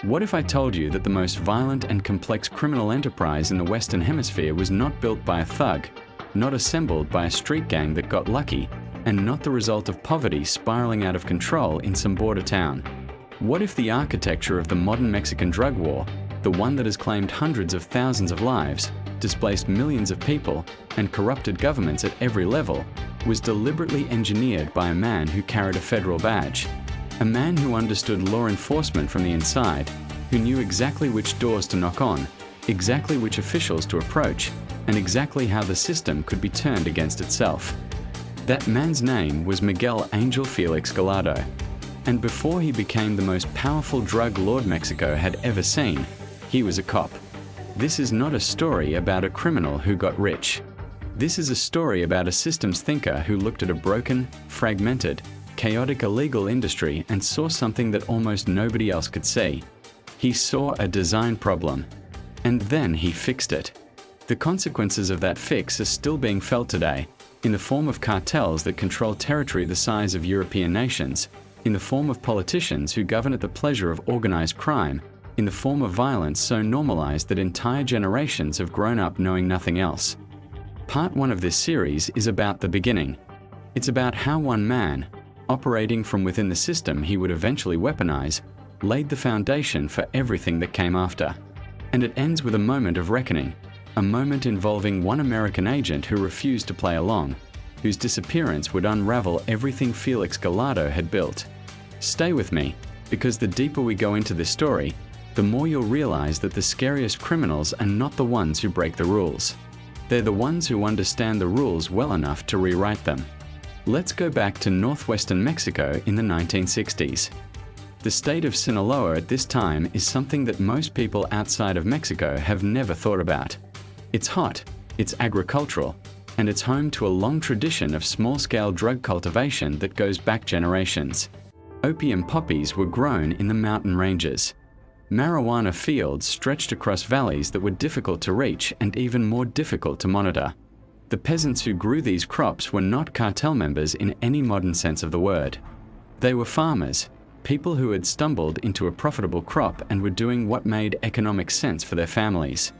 What if I told you that the most violent and complex criminal enterprise in the Western Hemisphere was not built by a thug, not assembled by a street gang that got lucky, and not the result of poverty spiraling out of control in some border town? What if the architecture of the modern Mexican drug war, the one that has claimed hundreds of thousands of lives, displaced millions of people, and corrupted governments at every level, was deliberately engineered by a man who carried a federal badge? A man who understood law enforcement from the inside, who knew exactly which doors to knock on, exactly which officials to approach, and exactly how the system could be turned against itself. That man's name was Miguel Angel Felix Gallardo. And before he became the most powerful drug lord Mexico had ever seen, he was a cop. This is not a story about a criminal who got rich. This is a story about a systems thinker who looked at a broken, fragmented, chaotic illegal industry and saw something that almost nobody else could see. He saw a design problem, and then he fixed it. The consequences of that fix are still being felt today, in the form of cartels that control territory the size of European nations, in the form of politicians who govern at the pleasure of organized crime, in the form of violence so normalized that entire generations have grown up knowing nothing else. Part 1 of this series is about the beginning. It's about how one man, operating from within the system he would eventually weaponize, laid the foundation for everything that came after. And it ends with a moment of reckoning, a moment involving one American agent who refused to play along, whose disappearance would unravel everything Felix Gallardo had built. Stay with me, because the deeper we go into this story, the more you'll realize that the scariest criminals are not the ones who break the rules. They're the ones who understand the rules well enough to rewrite them. Let's go back to northwestern Mexico in the 1960s. The state of Sinaloa at this time is something that most people outside of Mexico have never thought about. It's hot, it's agricultural, and it's home to a long tradition of small-scale drug cultivation that goes back generations. Opium poppies were grown in the mountain ranges. Marijuana fields stretched across valleys that were difficult to reach and even more difficult to monitor. The peasants who grew these crops were not cartel members in any modern sense of the word. They were farmers, people who had stumbled into a profitable crop and were doing what made economic sense for their families.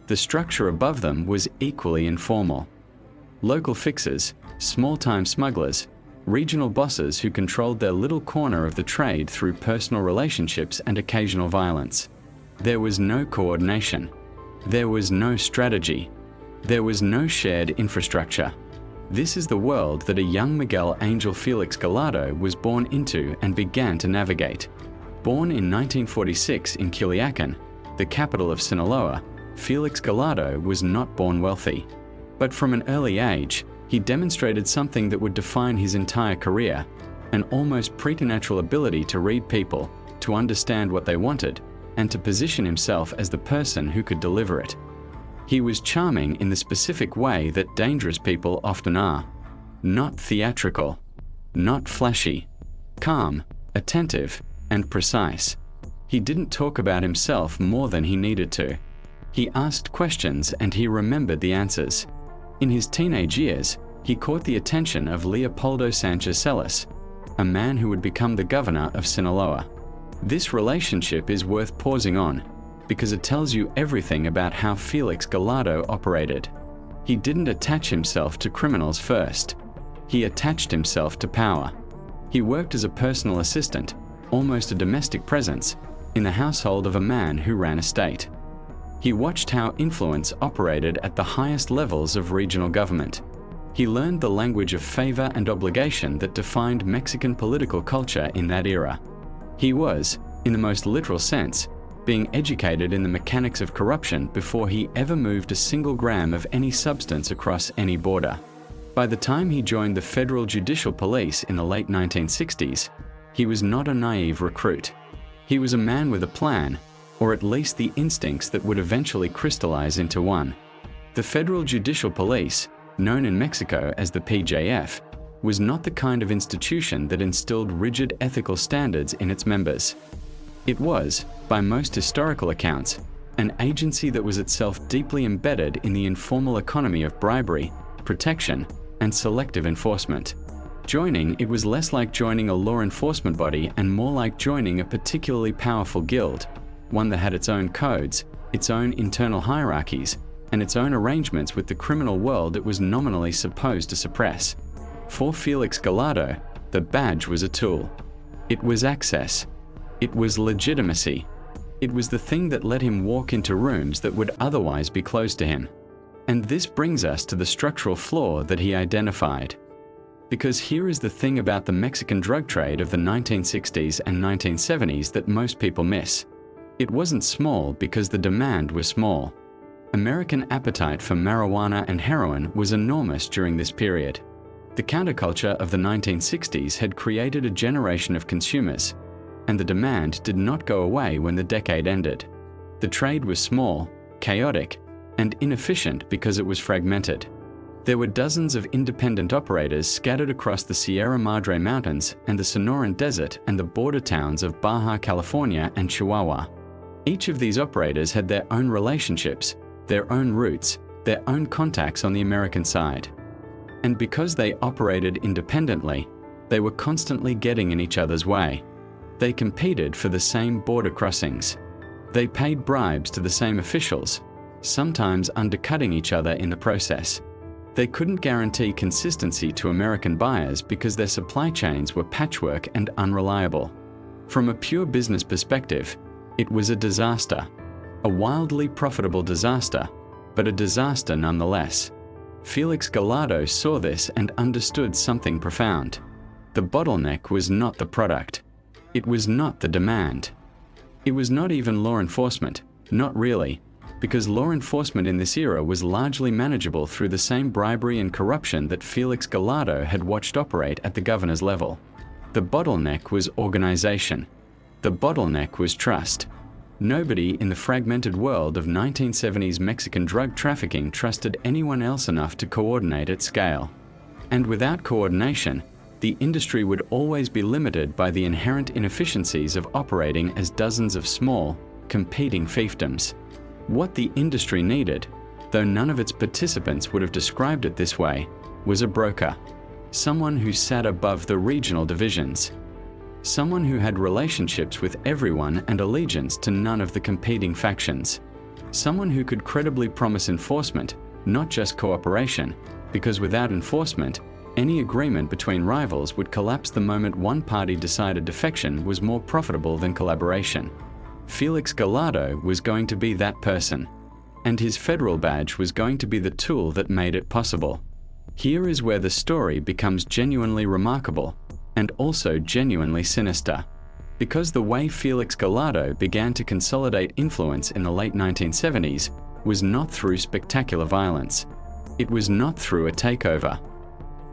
The structure above them was equally informal. Local fixers, small-time smugglers, regional bosses who controlled their little corner of the trade through personal relationships and occasional violence. There was no coordination. There was no strategy. There was no shared infrastructure. This is the world that a young Miguel Angel Felix Gallardo was born into and began to navigate. Born in 1946 in Culiacan, the capital of Sinaloa, Felix Gallardo was not born wealthy. But from an early age, he demonstrated something that would define his entire career, an almost preternatural ability to read people, to understand what they wanted, and to position himself as the person who could deliver it. He was charming in the specific way that dangerous people often are. Not theatrical, not flashy, calm, attentive, and precise. He didn't talk about himself more than he needed to. He asked questions and he remembered the answers. In his teenage years, he caught the attention of Leopoldo Sanchez Celis, a man who would become the governor of Sinaloa. This relationship is worth pausing on, because it tells you everything about how Felix Gallardo operated. He didn't attach himself to criminals first. He attached himself to power. He worked as a personal assistant, almost a domestic presence, in the household of a man who ran a state. He watched how influence operated at the highest levels of regional government. He learned the language of favor and obligation that defined Mexican political culture in that era. He was, in the most literal sense, being educated in the mechanics of corruption before he ever moved a single gram of any substance across any border. By the time he joined the Federal Judicial Police in the late 1960s, he was not a naive recruit. He was a man with a plan, or at least the instincts that would eventually crystallize into one. The Federal Judicial Police, known in Mexico as the PJF, was not the kind of institution that instilled rigid ethical standards in its members. It was, by most historical accounts, an agency that was itself deeply embedded in the informal economy of bribery, protection, and selective enforcement. Joining it was less like joining a law enforcement body and more like joining a particularly powerful guild, one that had its own codes, its own internal hierarchies, and its own arrangements with the criminal world it was nominally supposed to suppress. For Felix Gallardo, the badge was a tool. It was access. It was legitimacy. It was the thing that let him walk into rooms that would otherwise be closed to him. And this brings us to the structural flaw that he identified. Because here is the thing about the Mexican drug trade of the 1960s and 1970s that most people miss. It wasn't small because the demand was small. American appetite for marijuana and heroin was enormous during this period. The counterculture of the 1960s had created a generation of consumers, and the demand did not go away when the decade ended. The trade was small, chaotic, and inefficient because it was fragmented. There were dozens of independent operators scattered across the Sierra Madre Mountains and the Sonoran Desert and the border towns of Baja California and Chihuahua. Each of these operators had their own relationships, their own routes, their own contacts on the American side. And because they operated independently, they were constantly getting in each other's way. They competed for the same border crossings. They paid bribes to the same officials, sometimes undercutting each other in the process. They couldn't guarantee consistency to American buyers because their supply chains were patchwork and unreliable. From a pure business perspective, it was a disaster. A wildly profitable disaster, but a disaster nonetheless. Felix Gallardo saw this and understood something profound. The bottleneck was not the product. It was not the demand. It was not even law enforcement, not really, because law enforcement in this era was largely manageable through the same bribery and corruption that Felix Gallardo had watched operate at the governor's level. The bottleneck was organization. The bottleneck was trust. Nobody in the fragmented world of 1970s Mexican drug trafficking trusted anyone else enough to coordinate at scale. And without coordination, the industry would always be limited by the inherent inefficiencies of operating as dozens of small, competing fiefdoms. What the industry needed, though none of its participants would have described it this way, was a broker. Someone who sat above the regional divisions. Someone who had relationships with everyone and allegiance to none of the competing factions. Someone who could credibly promise enforcement, not just cooperation, because without enforcement, any agreement between rivals would collapse the moment one party decided defection was more profitable than collaboration. Felix Gallardo was going to be that person, and his federal badge was going to be the tool that made it possible. Here is where the story becomes genuinely remarkable, and also genuinely sinister. Because the way Felix Gallardo began to consolidate influence in the late 1970s was not through spectacular violence. It was not through a takeover.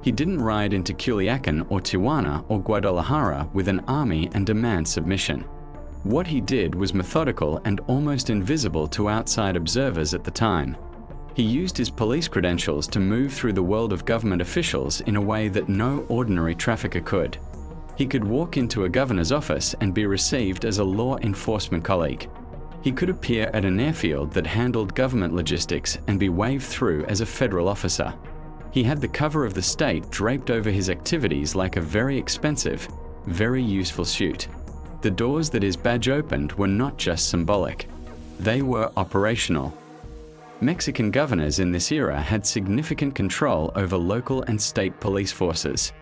He didn't ride into Culiacan or Tijuana or Guadalajara with an army and demand submission. What he did was methodical and almost invisible to outside observers at the time. He used his police credentials to move through the world of government officials in a way that no ordinary trafficker could. He could walk into a governor's office and be received as a law enforcement colleague. He could appear at an airfield that handled government logistics and be waved through as a federal officer. He had the cover of the state draped over his activities like a very expensive, very useful suit. The doors that his badge opened were not just symbolic. They were operational. Mexican governors in this era had significant control over local and state police forces.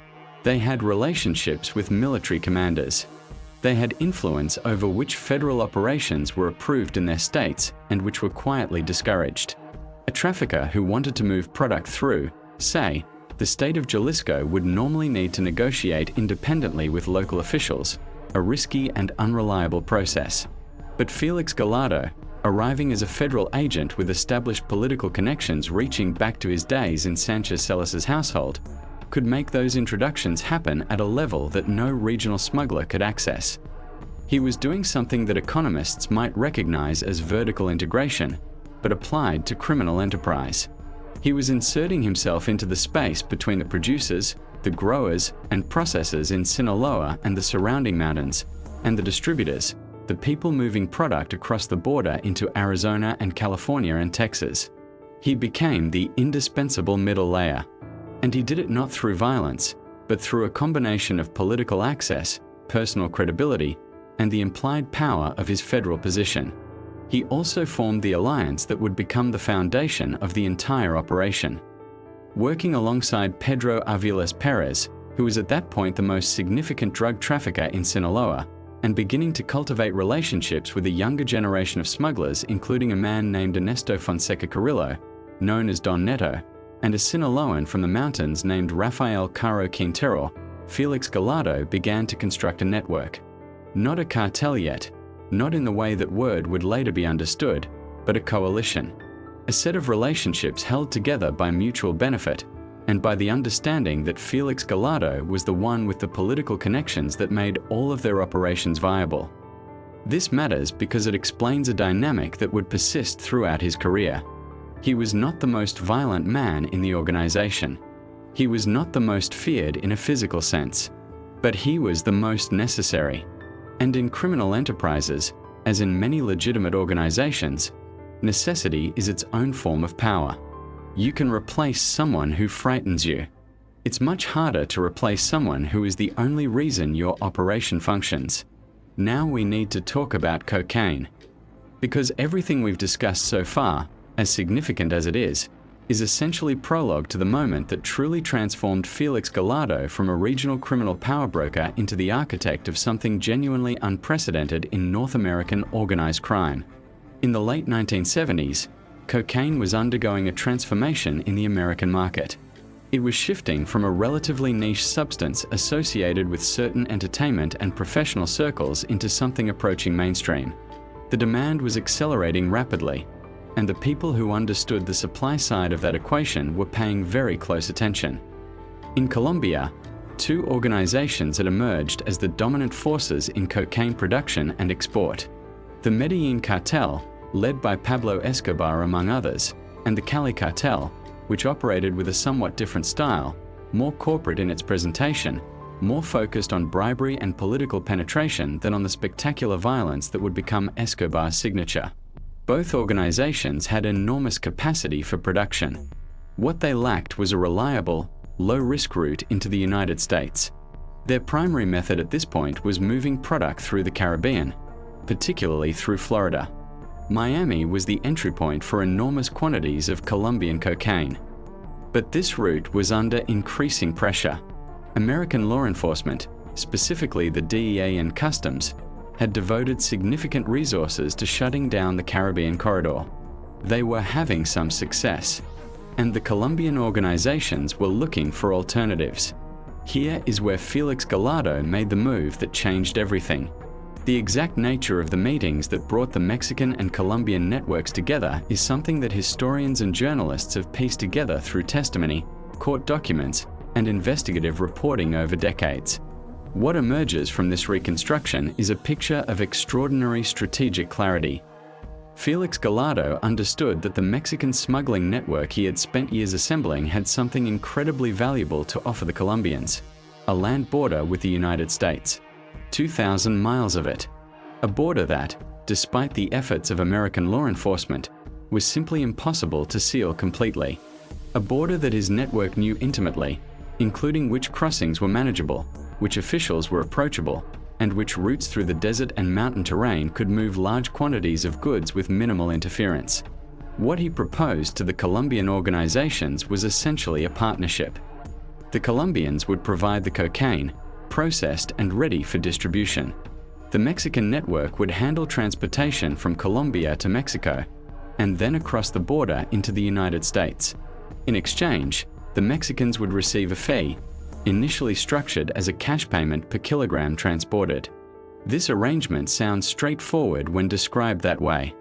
They had relationships with military commanders. They had influence over which federal operations were approved in their states and which were quietly discouraged. A trafficker who wanted to move product through, say, the state of Jalisco would normally need to negotiate independently with local officials, a risky and unreliable process. But Felix Gallardo, arriving as a federal agent with established political connections reaching back to his days in Sanchez Celas's household, could make those introductions happen at a level that no regional smuggler could access. He was doing something that economists might recognize as vertical integration, but applied to criminal enterprise. He was inserting himself into the space between the producers, the growers and processors in Sinaloa and the surrounding mountains, and the distributors, the people moving product across the border into Arizona and California and Texas. He became the indispensable middle layer. And he did it not through violence, but through a combination of political access, personal credibility, and the implied power of his federal position. He also formed the alliance that would become the foundation of the entire operation. Working alongside Pedro Aviles Perez, who was at that point the most significant drug trafficker in Sinaloa, and beginning to cultivate relationships with a younger generation of smugglers, including a man named Ernesto Fonseca Carrillo, known as Don Neto, and a Sinaloan from the mountains named Rafael Caro Quintero, Felix Gallardo began to construct a network. Not a cartel yet, not in the way that word would later be understood, but a coalition. A set of relationships held together by mutual benefit, and by the understanding that Felix Gallardo was the one with the political connections that made all of their operations viable. This matters because it explains a dynamic that would persist throughout his career. He was not the most violent man in the organization. He was not the most feared in a physical sense, but he was the most necessary. And in criminal enterprises, as in many legitimate organizations, necessity is its own form of power. You can replace someone who frightens you. It's much harder to replace someone who is the only reason your operation functions. Now we need to talk about cocaine. Because everything we've discussed so far, as significant as it is essentially prologue to the moment that truly transformed Felix Gallardo from a regional criminal power broker into the architect of something genuinely unprecedented in North American organized crime. In the late 1970s, cocaine was undergoing a transformation in the American market. It was shifting from a relatively niche substance associated with certain entertainment and professional circles into something approaching mainstream. The demand was accelerating rapidly, and the people who understood the supply side of that equation were paying very close attention. In Colombia, two organizations had emerged as the dominant forces in cocaine production and export. The Medellin cartel, led by Pablo Escobar among others, and the Cali cartel, which operated with a somewhat different style, more corporate in its presentation, more focused on bribery and political penetration than on the spectacular violence that would become Escobar's signature. Both organizations had enormous capacity for production. What they lacked was a reliable, low-risk route into the United States. Their primary method at this point was moving product through the Caribbean, particularly through Florida. Miami was the entry point for enormous quantities of Colombian cocaine. But this route was under increasing pressure. American law enforcement, specifically the DEA and Customs, had devoted significant resources to shutting down the Caribbean corridor. They were having some success, and the Colombian organizations were looking for alternatives. Here is where Felix Gallardo made the move that changed everything. The exact nature of the meetings that brought the Mexican and Colombian networks together is something that historians and journalists have pieced together through testimony, court documents, and investigative reporting over decades. What emerges from this reconstruction is a picture of extraordinary strategic clarity. Felix Gallardo understood that the Mexican smuggling network he had spent years assembling had something incredibly valuable to offer the Colombians: a land border with the United States. 2,000 miles of it. A border that, despite the efforts of American law enforcement, was simply impossible to seal completely. A border that his network knew intimately, including which crossings were manageable, which officials were approachable, and which routes through the desert and mountain terrain could move large quantities of goods with minimal interference. What he proposed to the Colombian organizations was essentially a partnership. The Colombians would provide the cocaine, processed and ready for distribution. The Mexican network would handle transportation from Colombia to Mexico, and then across the border into the United States. In exchange, the Mexicans would receive a fee, initially structured as a cash payment per kilogram transported. This arrangement sounds straightforward when described that way.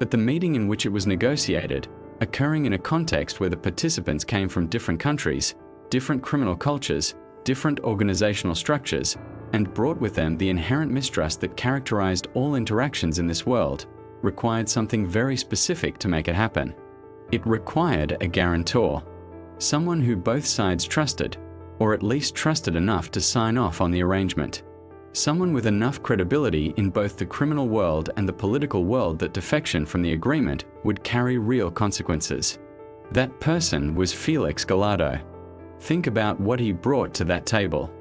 But the meeting in which it was negotiated, occurring in a context where the participants came from different countries, different criminal cultures, different organizational structures, and brought with them the inherent mistrust that characterized all interactions in this world, required something very specific to make it happen. It required a guarantor, someone who both sides trusted, or at least trusted enough to sign off on the arrangement. Someone with enough credibility in both the criminal world and the political world that defection from the agreement would carry real consequences. That person was Felix Gallardo. Think about what he brought to that table.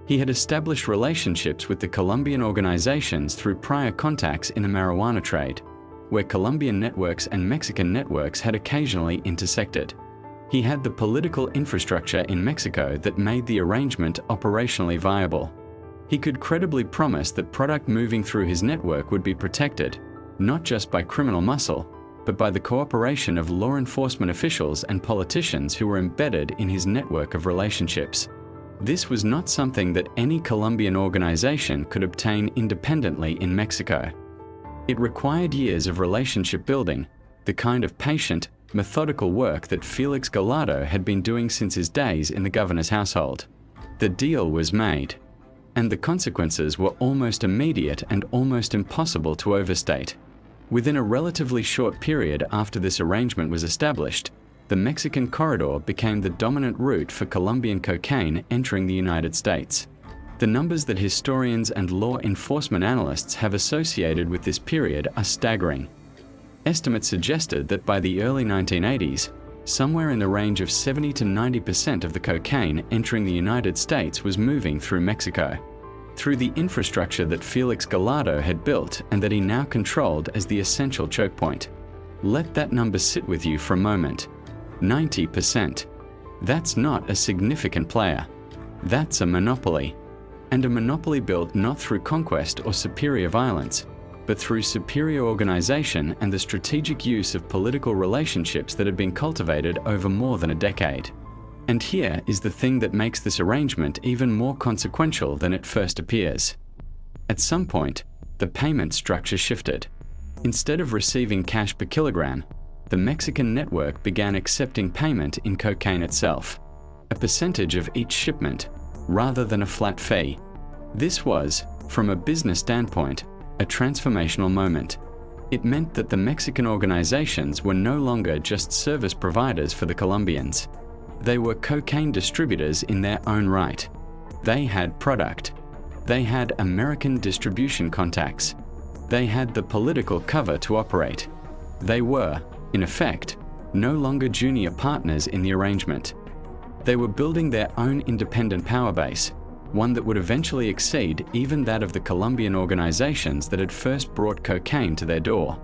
He had established relationships with the Colombian organizations through prior contacts in the marijuana trade, where Colombian networks and Mexican networks had occasionally intersected. He had the political infrastructure in Mexico that made the arrangement operationally viable. He could credibly promise that product moving through his network would be protected, not just by criminal muscle, but by the cooperation of law enforcement officials and politicians who were embedded in his network of relationships. This was not something that any Colombian organization could obtain independently in Mexico. It required years of relationship building, the kind of patient, methodical work that Felix Gallardo had been doing since his days in the governor's household. The deal was made, and the consequences were almost immediate and almost impossible to overstate. Within a relatively short period after this arrangement was established, the Mexican corridor became the dominant route for Colombian cocaine entering the United States. The numbers that historians and law enforcement analysts have associated with this period are staggering. Estimates suggested that by the early 1980s, somewhere in the range of 70 to 90% of the cocaine entering the United States was moving through Mexico. Through the infrastructure that Felix Gallardo had built and that he now controlled as the essential choke point. Let that number sit with you for a moment. 90%. That's not a significant player. That's a monopoly. And a monopoly built not through conquest or superior violence, but through superior organization and the strategic use of political relationships that had been cultivated over more than a decade. And here is the thing that makes this arrangement even more consequential than it first appears. At some point, the payment structure shifted. Instead of receiving cash per kilogram, the Mexican network began accepting payment in cocaine itself, a percentage of each shipment, rather than a flat fee. This was, from a business standpoint, a transformational moment. It meant that the Mexican organizations were no longer just service providers for the Colombians. They were cocaine distributors in their own right. They had product. They had American distribution contacts. They had the political cover to operate. They were, in effect, no longer junior partners in the arrangement. They were building their own independent power base, one that would eventually exceed even that of the Colombian organizations that had first brought cocaine to their door.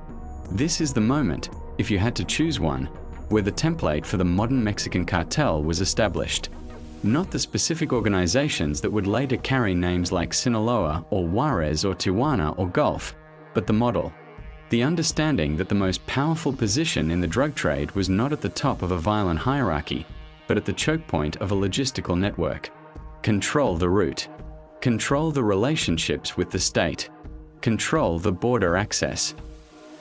This is the moment, if you had to choose one, where the template for the modern Mexican cartel was established. Not the specific organizations that would later carry names like Sinaloa or Juarez or Tijuana or Gulf, but the model. The understanding that the most powerful position in the drug trade was not at the top of a violent hierarchy, but at the choke point of a logistical network. Control the route. Control the relationships with the state. Control the border access.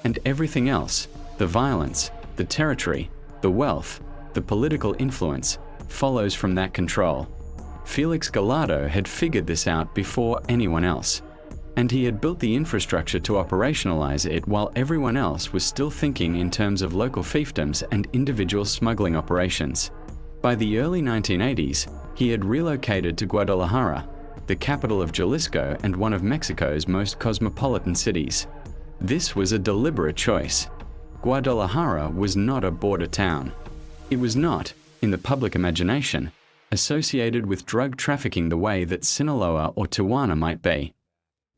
And everything else, the violence, the territory, the wealth, the political influence, follows from that control. Felix Gallardo had figured this out before anyone else, and he had built the infrastructure to operationalize it while everyone else was still thinking in terms of local fiefdoms and individual smuggling operations. By the early 1980s, he had relocated to Guadalajara, the capital of Jalisco and one of Mexico's most cosmopolitan cities. This was a deliberate choice. Guadalajara was not a border town. It was not, in the public imagination, associated with drug trafficking the way that Sinaloa or Tijuana might be.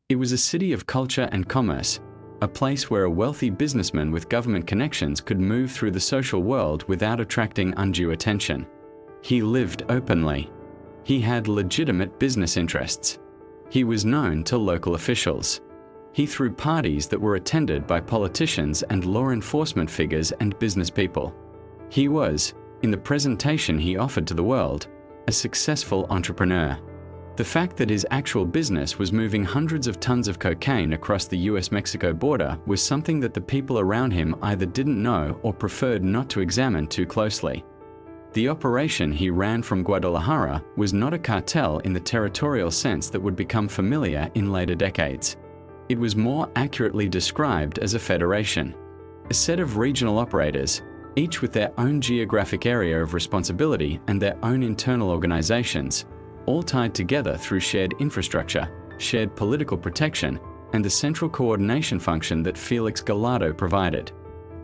It was a city of culture and commerce, a place where a wealthy businessman with government connections could move through the social world without attracting undue attention. He lived openly. He had legitimate business interests. He was known to local officials. He threw parties that were attended by politicians and law enforcement figures and business people. He was, in the presentation he offered to the world, a successful entrepreneur. The fact that his actual business was moving hundreds of tons of cocaine across the US-Mexico border was something that the people around him either didn't know or preferred not to examine too closely. The operation he ran from Guadalajara was not a cartel in the territorial sense that would become familiar in later decades. It was more accurately described as a federation, a set of regional operators, each with their own geographic area of responsibility and their own internal organizations, all tied together through shared infrastructure, shared political protection, and the central coordination function that Felix Gallardo provided.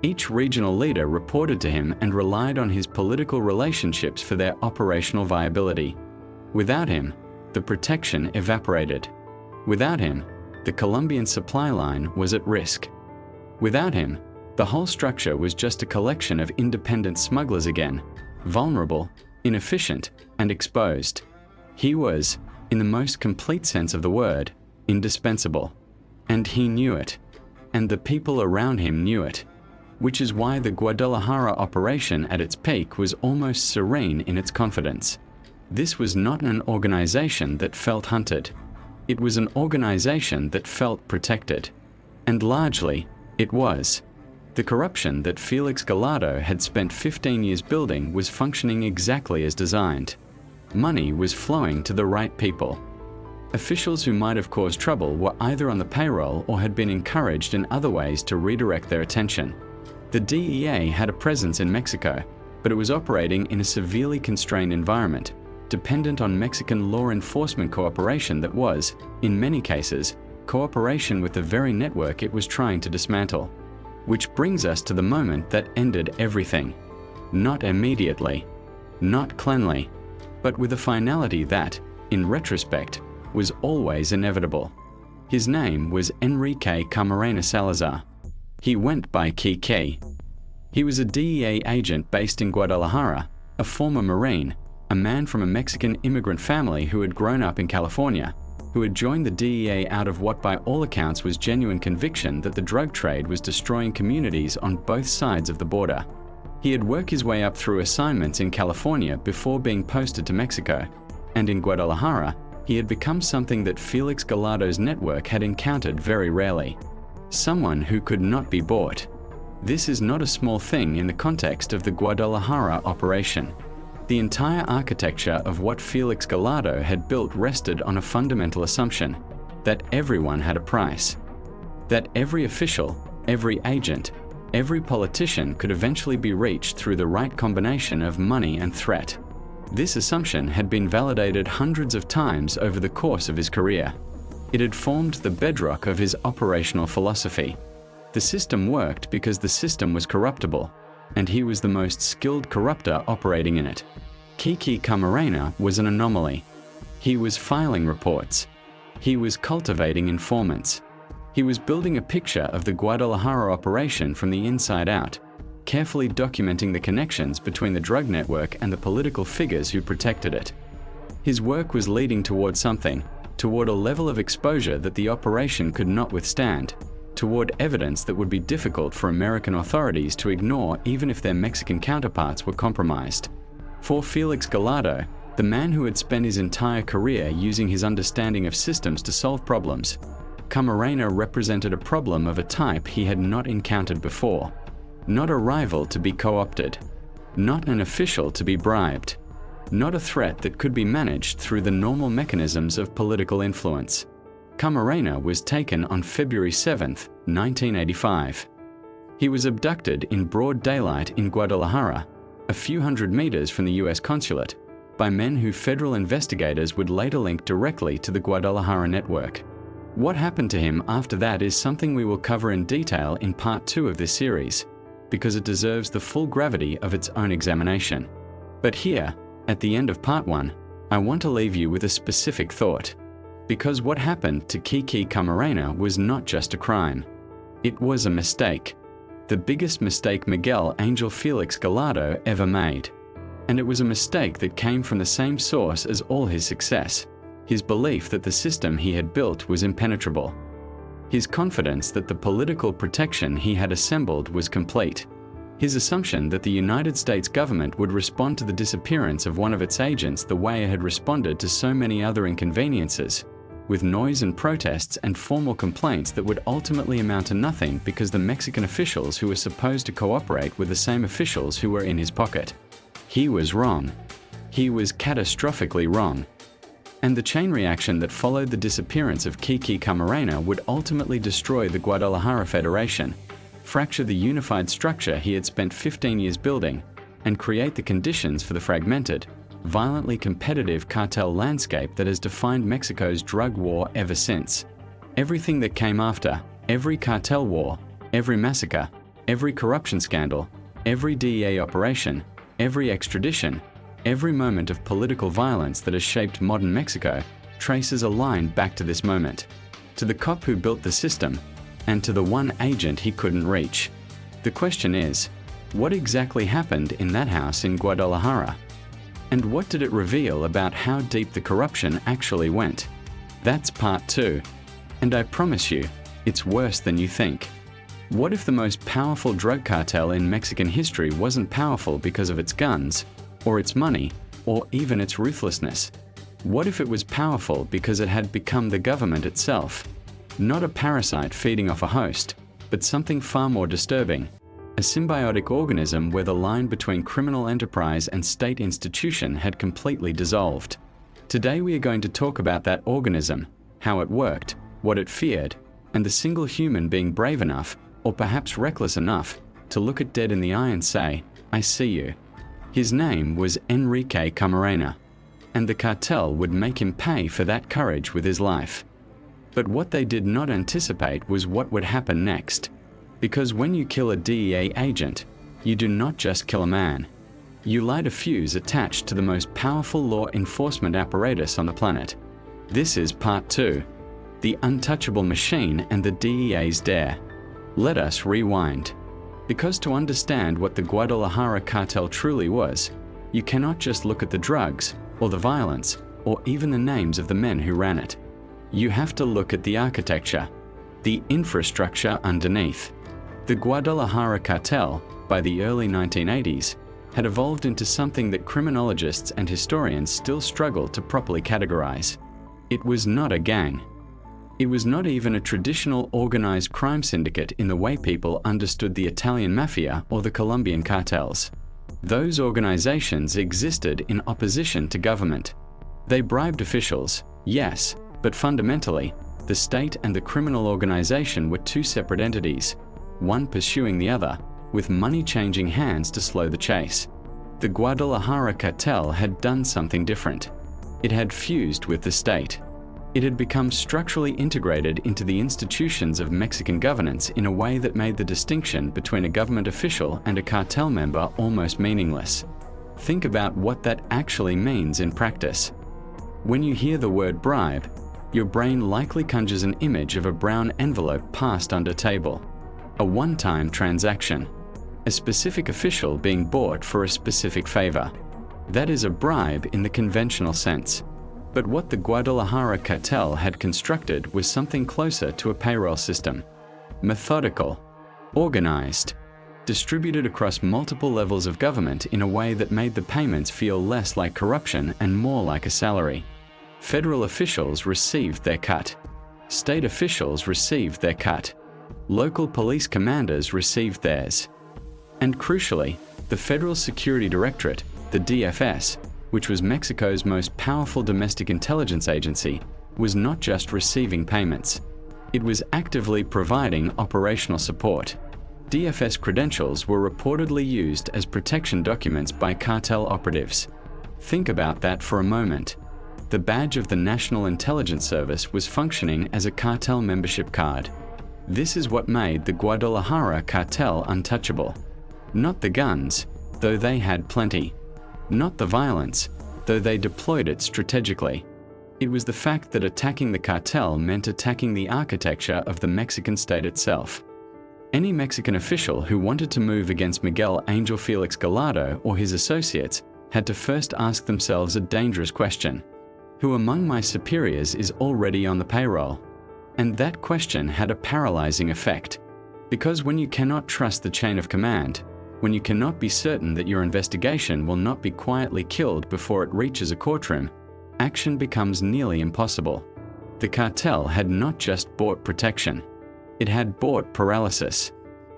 Each regional leader reported to him and relied on his political relationships for their operational viability. Without him, the protection evaporated. Without him, the Colombian supply line was at risk. Without him, the whole structure was just a collection of independent smugglers again, vulnerable, inefficient, and exposed. He was, in the most complete sense of the word, indispensable. And he knew it. And the people around him knew it. Which is why the Guadalajara operation at its peak was almost serene in its confidence. This was not an organization that felt hunted. It was an organization that felt protected. And largely, it was. The corruption that Felix Gallardo had spent 15 years building was functioning exactly as designed. Money was flowing to the right people. Officials who might have caused trouble were either on the payroll or had been encouraged in other ways to redirect their attention. The DEA had a presence in Mexico, but it was operating in a severely constrained environment, dependent on Mexican law enforcement cooperation that was, in many cases, cooperation with the very network it was trying to dismantle. Which brings us to the moment that ended everything. Not immediately, not cleanly, but with a finality that, in retrospect, was always inevitable. His name was Enrique Camarena Salazar. He went by Kiki. He was a DEA agent based in Guadalajara, a former Marine, a man from a Mexican immigrant family who had grown up in California, who had joined the DEA out of what by all accounts was genuine conviction that the drug trade was destroying communities on both sides of the border. He had worked his way up through assignments in California before being posted to Mexico, and in Guadalajara, he had become something that Felix Gallardo's network had encountered very rarely. Someone who could not be bought. This is not a small thing in the context of the Guadalajara operation. The entire architecture of what Felix Gallardo had built rested on a fundamental assumption, that everyone had a price. That every official, every agent, every politician could eventually be reached through the right combination of money and threat. This assumption had been validated hundreds of times over the course of his career. It had formed the bedrock of his operational philosophy. The system worked because the system was corruptible, and he was the most skilled corrupter operating in it. Kiki Camarena was an anomaly. He was filing reports. He was cultivating informants. He was building a picture of the Guadalajara operation from the inside out, carefully documenting the connections between the drug network and the political figures who protected it. His work was leading toward something, toward a level of exposure that the operation could not withstand, toward evidence that would be difficult for American authorities to ignore even if their Mexican counterparts were compromised. For Felix Gallardo, the man who had spent his entire career using his understanding of systems to solve problems, Camarena represented a problem of a type he had not encountered before. Not a rival to be co-opted. Not an official to be bribed. Not a threat that could be managed through the normal mechanisms of political influence. Camarena was taken on February 7, 1985. He was abducted in broad daylight in Guadalajara, a few hundred meters from the US consulate, by men who federal investigators would later link directly to the Guadalajara network. What happened to him after that is something we will cover in detail in part 2 of this series, because it deserves the full gravity of its own examination. But here, at the end of part 1, I want to leave you with a specific thought. Because what happened to Kiki Camarena was not just a crime. It was a mistake. The biggest mistake Miguel Angel Felix Gallardo ever made. And it was a mistake that came from the same source as all his success. His belief that the system he had built was impenetrable. His confidence that the political protection he had assembled was complete. His assumption that the United States government would respond to the disappearance of one of its agents the way it had responded to so many other inconveniences, with noise and protests and formal complaints that would ultimately amount to nothing because the Mexican officials who were supposed to cooperate were the same officials who were in his pocket. He was wrong. He was catastrophically wrong. And the chain reaction that followed the disappearance of Kiki Camarena would ultimately destroy the Guadalajara Federation, fracture the unified structure he had spent 15 years building, and create the conditions for the fragmented, violently competitive cartel landscape that has defined Mexico's drug war ever since. Everything that came after, every cartel war, every massacre, every corruption scandal, every DEA operation, every extradition, every moment of political violence that has shaped modern Mexico traces a line back to this moment, to the cop who built the system, and to the one agent he couldn't reach. The question is, what exactly happened in that house in Guadalajara? And what did it reveal about how deep the corruption actually went? That's part 2. And I promise you, it's worse than you think. What if the most powerful drug cartel in Mexican history wasn't powerful because of its guns, or its money, or even its ruthlessness? What if it was powerful because it had become the government itself? Not a parasite feeding off a host, but something far more disturbing. A symbiotic organism where the line between criminal enterprise and state institution had completely dissolved. Today we are going to talk about that organism, how it worked, what it feared, and the single human being brave enough, or perhaps reckless enough, to look it dead in the eye and say, "I see you." His name was Enrique Camarena, and the cartel would make him pay for that courage with his life. But what they did not anticipate was what would happen next. Because when you kill a DEA agent, you do not just kill a man. You light a fuse attached to the most powerful law enforcement apparatus on the planet. This is part 2, the untouchable machine and the DEA's dare. Let us rewind. Because to understand what the Guadalajara cartel truly was, you cannot just look at the drugs, or the violence, or even the names of the men who ran it. You have to look at the architecture, the infrastructure underneath. The Guadalajara cartel, by the early 1980s, had evolved into something that criminologists and historians still struggle to properly categorize. It was not a gang. It was not even a traditional organized crime syndicate in the way people understood the Italian mafia or the Colombian cartels. Those organizations existed in opposition to government. They bribed officials, yes, but fundamentally, the state and the criminal organization were two separate entities, one pursuing the other, with money changing hands to slow the chase. The Guadalajara cartel had done something different. It had fused with the state. It had become structurally integrated into the institutions of Mexican governance in a way that made the distinction between a government official and a cartel member almost meaningless. Think about what that actually means in practice. When you hear the word bribe, your brain likely conjures an image of a brown envelope passed under table. A one-time transaction. A specific official being bought for a specific favor. That is a bribe in the conventional sense. But what the Guadalajara cartel had constructed was something closer to a payroll system. Methodical, organized, distributed across multiple levels of government in a way that made the payments feel less like corruption and more like a salary. Federal officials received their cut. State officials received their cut. Local police commanders received theirs. And crucially, the Federal Security Directorate, the DFS, which was Mexico's most powerful domestic intelligence agency, was not just receiving payments. It was actively providing operational support. DFS credentials were reportedly used as protection documents by cartel operatives. Think about that for a moment. The badge of the National Intelligence Service was functioning as a cartel membership card. This is what made the Guadalajara cartel untouchable. Not the guns, though they had plenty. Not the violence, though they deployed it strategically. It was the fact that attacking the cartel meant attacking the architecture of the Mexican state itself. Any Mexican official who wanted to move against Miguel Angel Felix Gallardo or his associates had to first ask themselves a dangerous question. Who among my superiors is already on the payroll? And that question had a paralyzing effect. Because when you cannot trust the chain of command, when you cannot be certain that your investigation will not be quietly killed before it reaches a courtroom, action becomes nearly impossible. The cartel had not just bought protection. It had bought paralysis.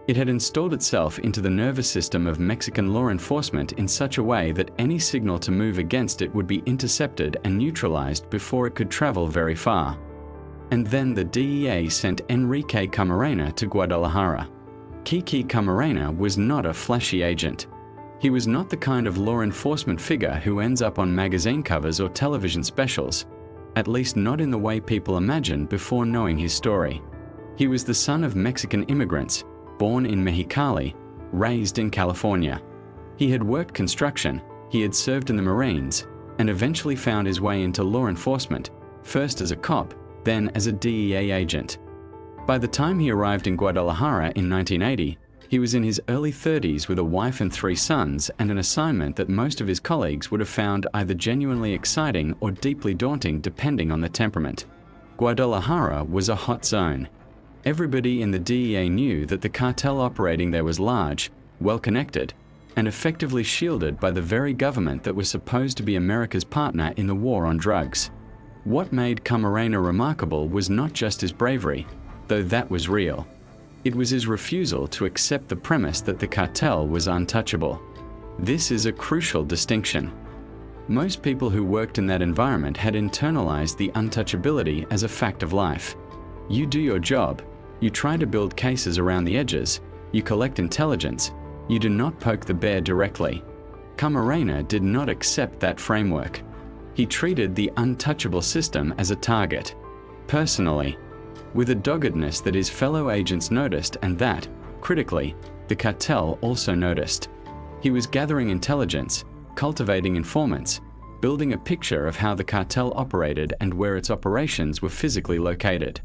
It had installed itself into the nervous system of Mexican law enforcement in such a way that any signal to move against it would be intercepted and neutralized before it could travel very far. And then the DEA sent Enrique Camarena to Guadalajara. Kiki Camarena was not a flashy agent. He was not the kind of law enforcement figure who ends up on magazine covers or television specials, at least not in the way people imagine before knowing his story. He was the son of Mexican immigrants, born in Mexicali, raised in California. He had worked construction, he had served in the Marines, and eventually found his way into law enforcement, first as a cop, then as a DEA agent. By the time he arrived in Guadalajara in 1980, he was in his early 30s with a wife and 3 sons and an assignment that most of his colleagues would have found either genuinely exciting or deeply daunting depending on the temperament. Guadalajara was a hot zone. Everybody in the DEA knew that the cartel operating there was large, well-connected, and effectively shielded by the very government that was supposed to be America's partner in the war on drugs. What made Camarena remarkable was not just his bravery, though that was real. It was his refusal to accept the premise that the cartel was untouchable. This is a crucial distinction. Most people who worked in that environment had internalized the untouchability as a fact of life. You do your job, you try to build cases around the edges, you collect intelligence, you do not poke the bear directly. Camarena did not accept that framework. He treated the untouchable system as a target, personally, with a doggedness that his fellow agents noticed and that, critically, the cartel also noticed. He was gathering intelligence, cultivating informants, building a picture of how the cartel operated and where its operations were physically located.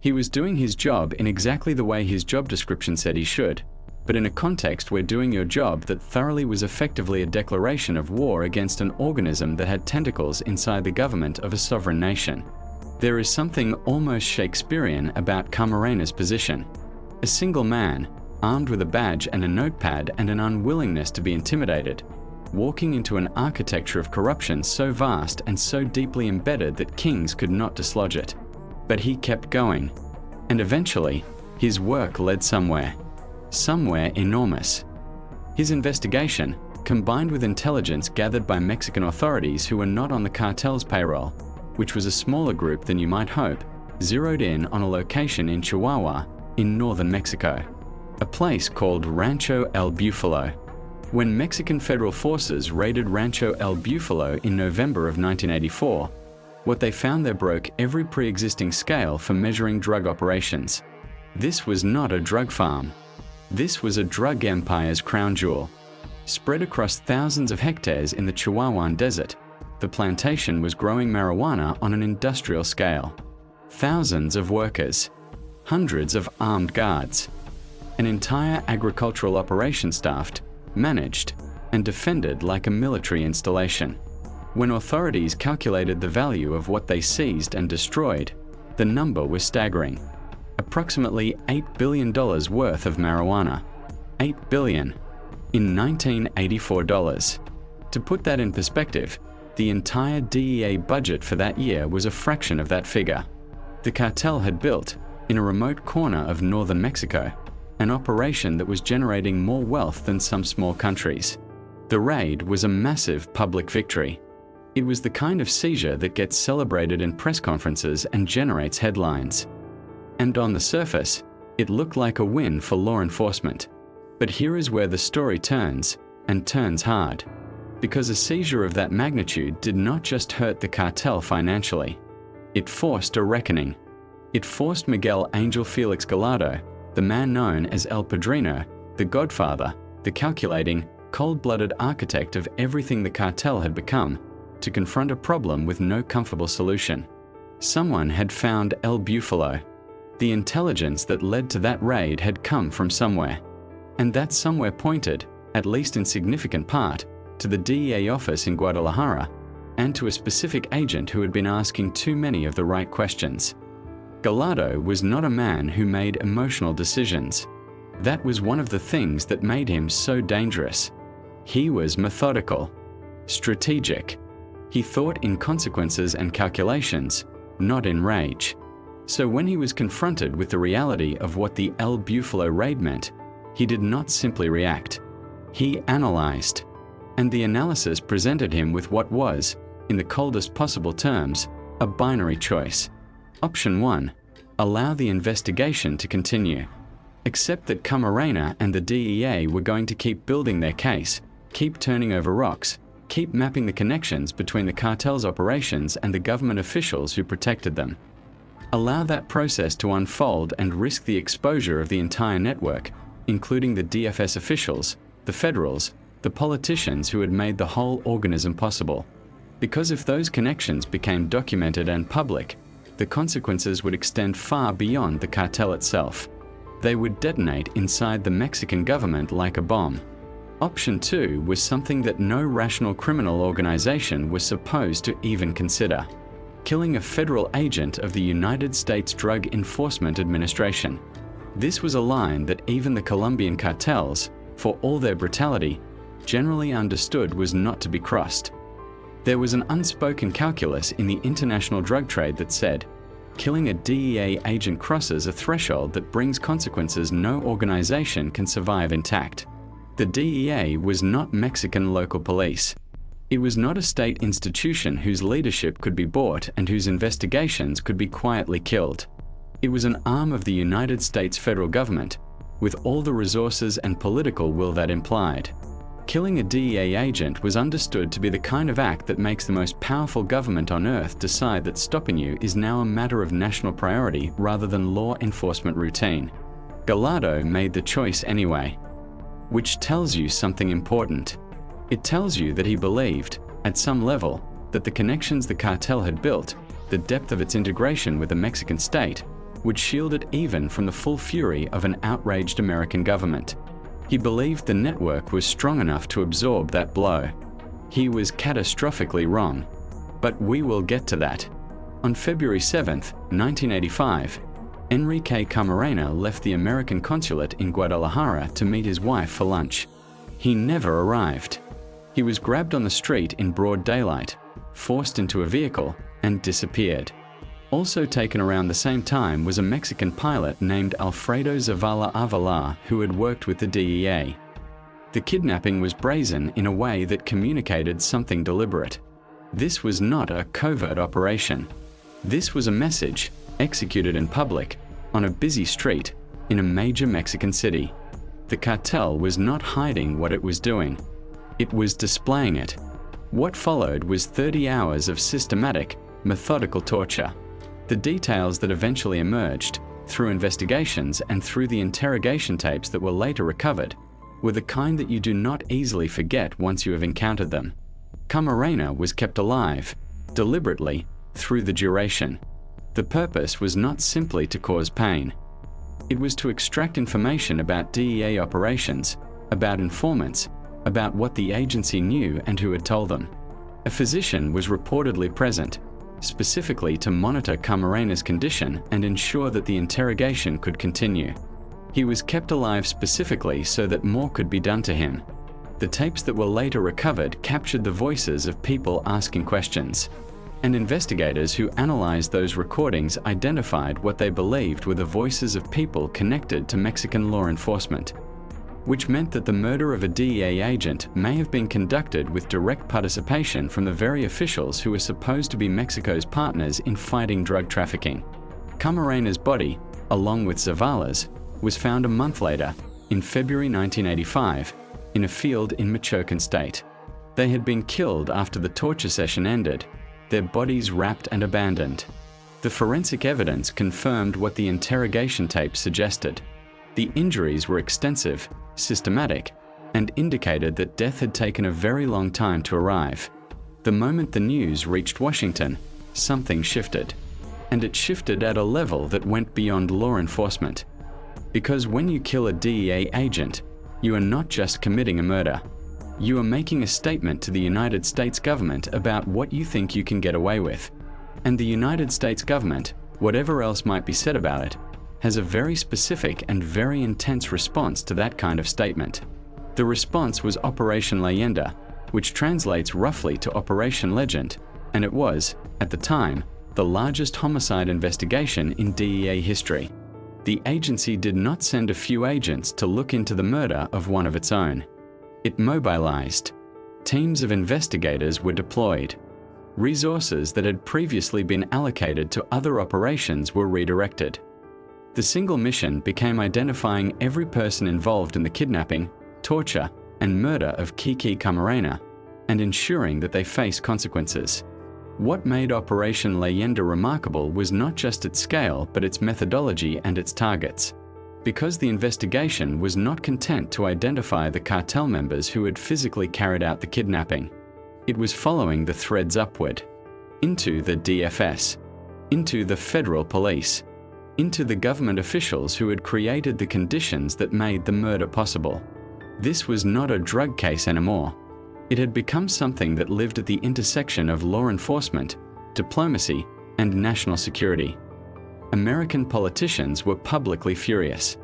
He was doing his job in exactly the way his job description said he should, but in a context where doing your job that thoroughly was effectively a declaration of war against an organism that had tentacles inside the government of a sovereign nation. There is something almost Shakespearean about Camarena's position. A single man, armed with a badge and a notepad and an unwillingness to be intimidated, walking into an architecture of corruption so vast and so deeply embedded that kings could not dislodge it. But he kept going, and eventually, his work led somewhere enormous. His investigation, combined with intelligence gathered by Mexican authorities who were not on the cartel's payroll, which was a smaller group than you might hope, zeroed in on a location in Chihuahua, in northern Mexico, a place called Rancho El Bufalo. When Mexican federal forces raided Rancho El Bufalo in November of 1984, what they found there broke every pre-existing scale for measuring drug operations. This was not a drug farm. This was a drug empire's crown jewel. Spread across thousands of hectares in the Chihuahuan desert, the plantation was growing marijuana on an industrial scale. Thousands of workers, hundreds of armed guards, an entire agricultural operation staffed, managed, and defended like a military installation. When authorities calculated the value of what they seized and destroyed, the number was staggering. Approximately $8 billion worth of marijuana. $8 billion in 1984 dollars. To put that in perspective, the entire DEA budget for that year was a fraction of that figure. The cartel had built, in a remote corner of northern Mexico, an operation that was generating more wealth than some small countries. The raid was a massive public victory. It was the kind of seizure that gets celebrated in press conferences and generates headlines. And on the surface, it looked like a win for law enforcement. But here is where the story turns, and turns hard. Because a seizure of that magnitude did not just hurt the cartel financially. It forced a reckoning. It forced Miguel Angel Felix Gallardo, the man known as El Padrino, the godfather, the calculating, cold-blooded architect of everything the cartel had become, to confront a problem with no comfortable solution. Someone had found El Bufalo. The intelligence that led to that raid had come from somewhere. And that somewhere pointed, at least in significant part, to the DEA office in Guadalajara, and to a specific agent who had been asking too many of the right questions. Gallardo was not a man who made emotional decisions. That was one of the things that made him so dangerous. He was methodical, strategic. He thought in consequences and calculations, not in rage. So when he was confronted with the reality of what the El Bufalo raid meant, he did not simply react. He analyzed. And the analysis presented him with what was, in the coldest possible terms, a binary choice. Option 1, allow the investigation to continue. Accept that Camarena and the DEA were going to keep building their case, keep turning over rocks, keep mapping the connections between the cartel's operations and the government officials who protected them. Allow that process to unfold and risk the exposure of the entire network, including the DFS officials, the federals, the politicians who had made the whole organism possible. Because if those connections became documented and public, the consequences would extend far beyond the cartel itself. They would detonate inside the Mexican government like a bomb. Option 2 was something that no rational criminal organization was supposed to even consider: killing a federal agent of the United States Drug Enforcement Administration. This was a line that even the Colombian cartels, for all their brutality, generally understood was not to be crossed. There was an unspoken calculus in the international drug trade that said, killing a DEA agent crosses a threshold that brings consequences no organization can survive intact. The DEA was not Mexican local police. It was not a state institution whose leadership could be bought and whose investigations could be quietly killed. It was an arm of the United States federal government, with all the resources and political will that implied. Killing a DEA agent was understood to be the kind of act that makes the most powerful government on earth decide that stopping you is now a matter of national priority rather than law enforcement routine. Gallardo made the choice anyway, which tells you something important. It tells you that he believed, at some level, that the connections the cartel had built, the depth of its integration with the Mexican state, would shield it even from the full fury of an outraged American government. He believed the network was strong enough to absorb that blow. He was catastrophically wrong. But we will get to that. On February 7, 1985, Enrique Camarena left the American consulate in Guadalajara to meet his wife for lunch. He never arrived. He was grabbed on the street in broad daylight, forced into a vehicle, and disappeared. Also taken around the same time was a Mexican pilot named Alfredo Zavala Avalar, who had worked with the DEA. The kidnapping was brazen in a way that communicated something deliberate. This was not a covert operation. This was a message, executed in public, on a busy street, in a major Mexican city. The cartel was not hiding what it was doing. It was displaying it. What followed was 30 hours of systematic, methodical torture. The details that eventually emerged, through investigations and through the interrogation tapes that were later recovered, were the kind that you do not easily forget once you have encountered them. Camarena was kept alive, deliberately, through the duration. The purpose was not simply to cause pain. It was to extract information about DEA operations, about informants, about what the agency knew and who had told them. A physician was reportedly present, specifically to monitor Camarena's condition and ensure that the interrogation could continue. He was kept alive specifically so that more could be done to him. The tapes that were later recovered captured the voices of people asking questions, and investigators who analyzed those recordings identified what they believed were the voices of people connected to Mexican law enforcement, which meant that the murder of a DEA agent may have been conducted with direct participation from the very officials who were supposed to be Mexico's partners in fighting drug trafficking. Camarena's body, along with Zavala's, was found a month later, in February 1985, in a field in Michoacan state. They had been killed after the torture session ended, their bodies wrapped and abandoned. The forensic evidence confirmed what the interrogation tape suggested. The injuries were extensive, systematic, and indicated that death had taken a very long time to arrive. The moment the news reached Washington, something shifted. And it shifted at a level that went beyond law enforcement. Because when you kill a DEA agent, you are not just committing a murder. You are making a statement to the United States government about what you think you can get away with. And the United States government, whatever else might be said about it, has a very specific and very intense response to that kind of statement. The response was Operation Leyenda, which translates roughly to Operation Legend, and it was, at the time, the largest homicide investigation in DEA history. The agency did not send a few agents to look into the murder of one of its own. It mobilized. Teams of investigators were deployed. Resources that had previously been allocated to other operations were redirected. The single mission became identifying every person involved in the kidnapping, torture, and murder of Kiki Camarena, and ensuring that they face consequences. What made Operation Leyenda remarkable was not just its scale, but its methodology and its targets. Because the investigation was not content to identify the cartel members who had physically carried out the kidnapping. It was following the threads upward, into the DFS, into the federal police, into the government officials who had created the conditions that made the murder possible. This was not a drug case anymore. It had become something that lived at the intersection of law enforcement, diplomacy, and national security. American politicians were publicly furious.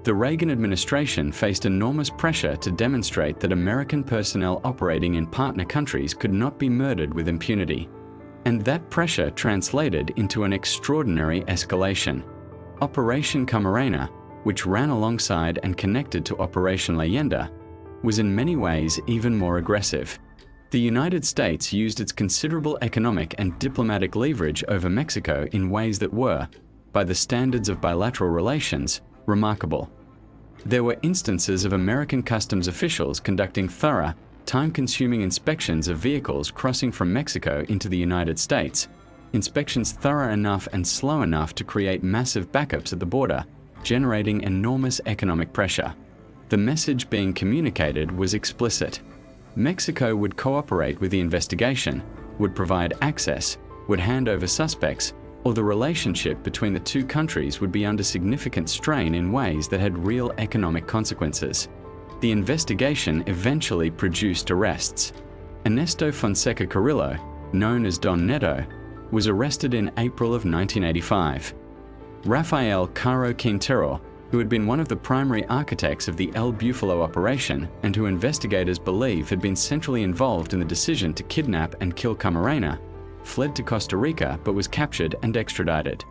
The Reagan administration faced enormous pressure to demonstrate that American personnel operating in partner countries could not be murdered with impunity. And that pressure translated into an extraordinary escalation. Operation Camarena, which ran alongside and connected to Operation Leyenda, was in many ways even more aggressive. The United States used its considerable economic and diplomatic leverage over Mexico in ways that were, by the standards of bilateral relations, remarkable. There were instances of American customs officials conducting thorough, time-consuming inspections of vehicles crossing from Mexico into the United States, inspections thorough enough and slow enough to create massive backups at the border, generating enormous economic pressure. The message being communicated was explicit. Mexico would cooperate with the investigation, would provide access, would hand over suspects, or the relationship between the two countries would be under significant strain in ways that had real economic consequences. The investigation eventually produced arrests. Ernesto Fonseca Carrillo, known as Don Neto, was arrested in April of 1985. Rafael Caro Quintero, who had been one of the primary architects of the El Búfalo operation and who investigators believe had been centrally involved in the decision to kidnap and kill Camarena, fled to Costa Rica but was captured and extradited.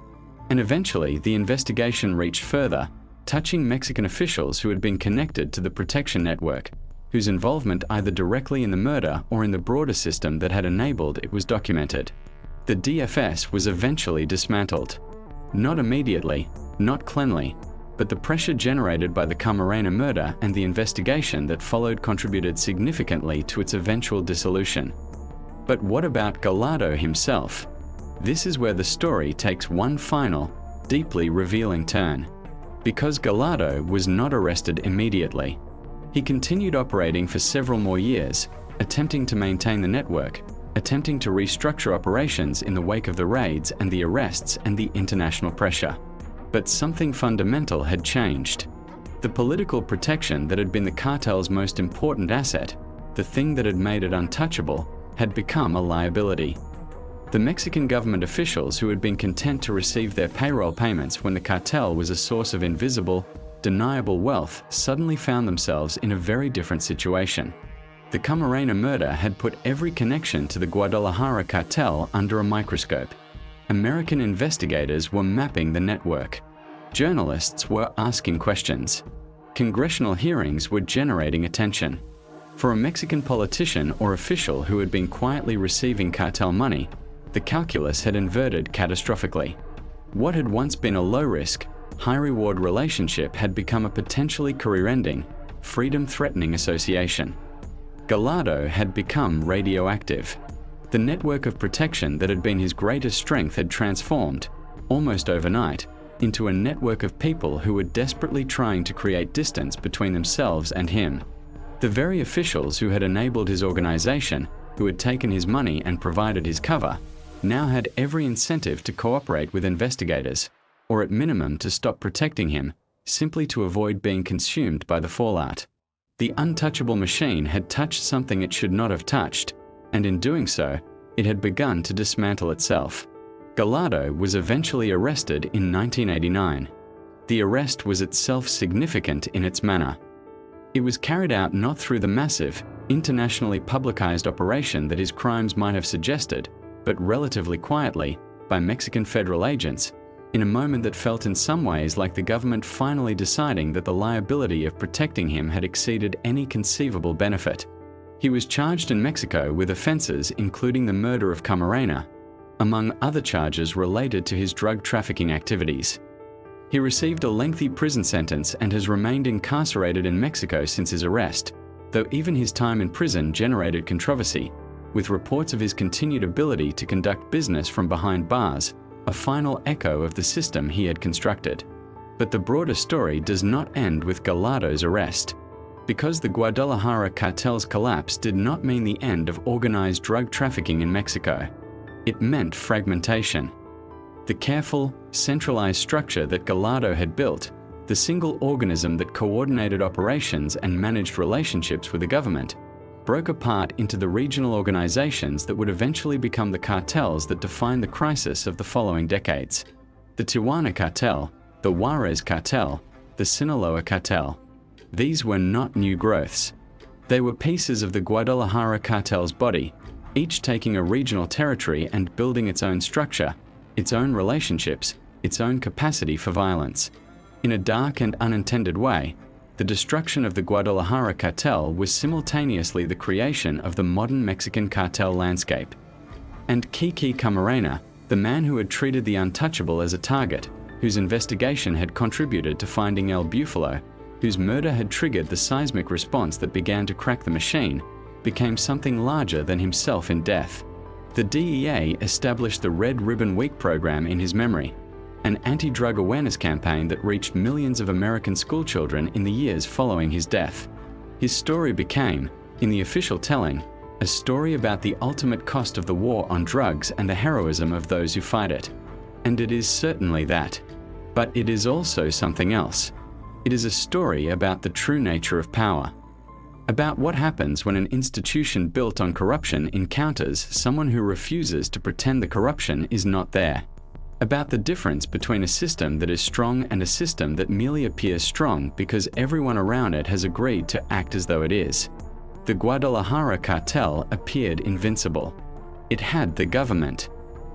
And eventually the investigation reached further, touching Mexican officials who had been connected to the protection network, whose involvement either directly in the murder or in the broader system that had enabled it was documented. The DFS was eventually dismantled. Not immediately, not cleanly, but the pressure generated by the Camarena murder and the investigation that followed contributed significantly to its eventual dissolution. But what about Gallardo himself? This is where the story takes one final, deeply revealing turn. Because Gallardo was not arrested immediately. He continued operating for several more years, attempting to maintain the network, attempting to restructure operations in the wake of the raids and the arrests and the international pressure. But something fundamental had changed. The political protection that had been the cartel's most important asset, the thing that had made it untouchable, had become a liability. The Mexican government officials who had been content to receive their payroll payments when the cartel was a source of invisible, deniable wealth suddenly found themselves in a very different situation. The Camarena murder had put every connection to the Guadalajara cartel under a microscope. American investigators were mapping the network. Journalists were asking questions. Congressional hearings were generating attention. For a Mexican politician or official who had been quietly receiving cartel money, the calculus had inverted catastrophically. What had once been a low-risk, high-reward relationship had become a potentially career-ending, freedom-threatening association. Gallardo had become radioactive. The network of protection that had been his greatest strength had transformed, almost overnight, into a network of people who were desperately trying to create distance between themselves and him. The very officials who had enabled his organization, who had taken his money and provided his cover, now had every incentive to cooperate with investigators, or at minimum to stop protecting him, simply to avoid being consumed by the fallout. The untouchable machine had touched something it should not have touched, and in doing so, it had begun to dismantle itself. Gallardo was eventually arrested in 1989. The arrest was itself significant in its manner. It was carried out not through the massive, internationally publicized operation that his crimes might have suggested, but relatively quietly, by Mexican federal agents, in a moment that felt in some ways like the government finally deciding that the liability of protecting him had exceeded any conceivable benefit. He was charged in Mexico with offenses including the murder of Camarena, among other charges related to his drug trafficking activities. He received a lengthy prison sentence and has remained incarcerated in Mexico since his arrest, though even his time in prison generated controversy, with reports of his continued ability to conduct business from behind bars, a final echo of the system he had constructed. But the broader story does not end with Gallardo's arrest. Because the Guadalajara cartel's collapse did not mean the end of organized drug trafficking in Mexico. It meant fragmentation. The careful, centralized structure that Gallardo had built, the single organism that coordinated operations and managed relationships with the government, broke apart into the regional organizations that would eventually become the cartels that defined the crisis of the following decades. The Tijuana cartel, the Juarez cartel, the Sinaloa cartel. These were not new growths. They were pieces of the Guadalajara cartel's body, each taking a regional territory and building its own structure, its own relationships, its own capacity for violence. In a dark and unintended way, the destruction of the Guadalajara cartel was simultaneously the creation of the modern Mexican cartel landscape. And Kiki Camarena, the man who had treated the untouchable as a target, whose investigation had contributed to finding El Bufalo, whose murder had triggered the seismic response that began to crack the machine, became something larger than himself in death. The DEA established the Red Ribbon Week program in his memory, an anti-drug awareness campaign that reached millions of American schoolchildren in the years following his death. His story became, in the official telling, a story about the ultimate cost of the war on drugs and the heroism of those who fight it. And it is certainly that. But it is also something else. It is a story about the true nature of power. About what happens when an institution built on corruption encounters someone who refuses to pretend the corruption is not there. About the difference between a system that is strong and a system that merely appears strong because everyone around it has agreed to act as though it is. The Guadalajara cartel appeared invincible. It had the government.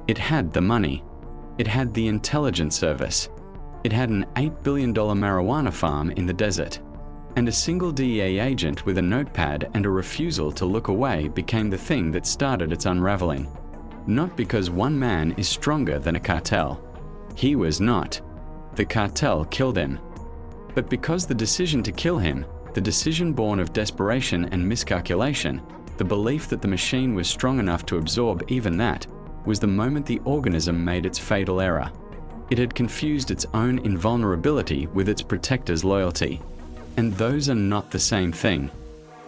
It had the money. It had the intelligence service. It had an $8 billion marijuana farm in the desert. And a single DEA agent with a notepad and a refusal to look away became the thing that started its unraveling. Not because one man is stronger than a cartel. He was not. The cartel killed him. But because the decision to kill him, the decision born of desperation and miscalculation, the belief that the machine was strong enough to absorb even that, was the moment the organism made its fatal error. It had confused its own invulnerability with its protector's loyalty. And those are not the same thing.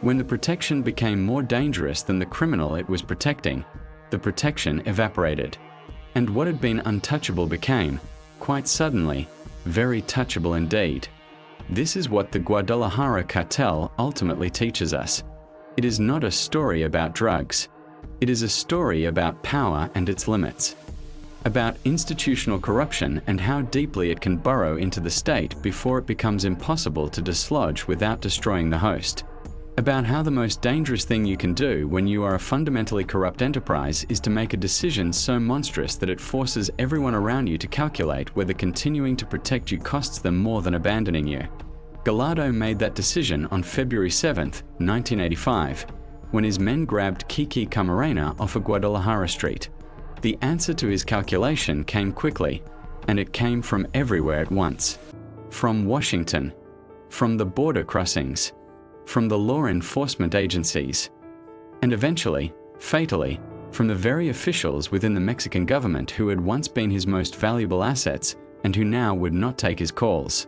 When the protection became more dangerous than the criminal it was protecting, the protection evaporated. And what had been untouchable became, quite suddenly, very touchable indeed. This is what the Guadalajara cartel ultimately teaches us. It is not a story about drugs. It is a story about power and its limits. About institutional corruption and how deeply it can burrow into the state before it becomes impossible to dislodge without destroying the host. About how the most dangerous thing you can do when you are a fundamentally corrupt enterprise is to make a decision so monstrous that it forces everyone around you to calculate whether continuing to protect you costs them more than abandoning you. Gallardo made that decision on February 7, 1985, when his men grabbed Kiki Camarena off of Guadalajara Street. The answer to his calculation came quickly, and it came from everywhere at once. From Washington, from the border crossings, from the law enforcement agencies, and eventually, fatally, from the very officials within the Mexican government who had once been his most valuable assets and who now would not take his calls.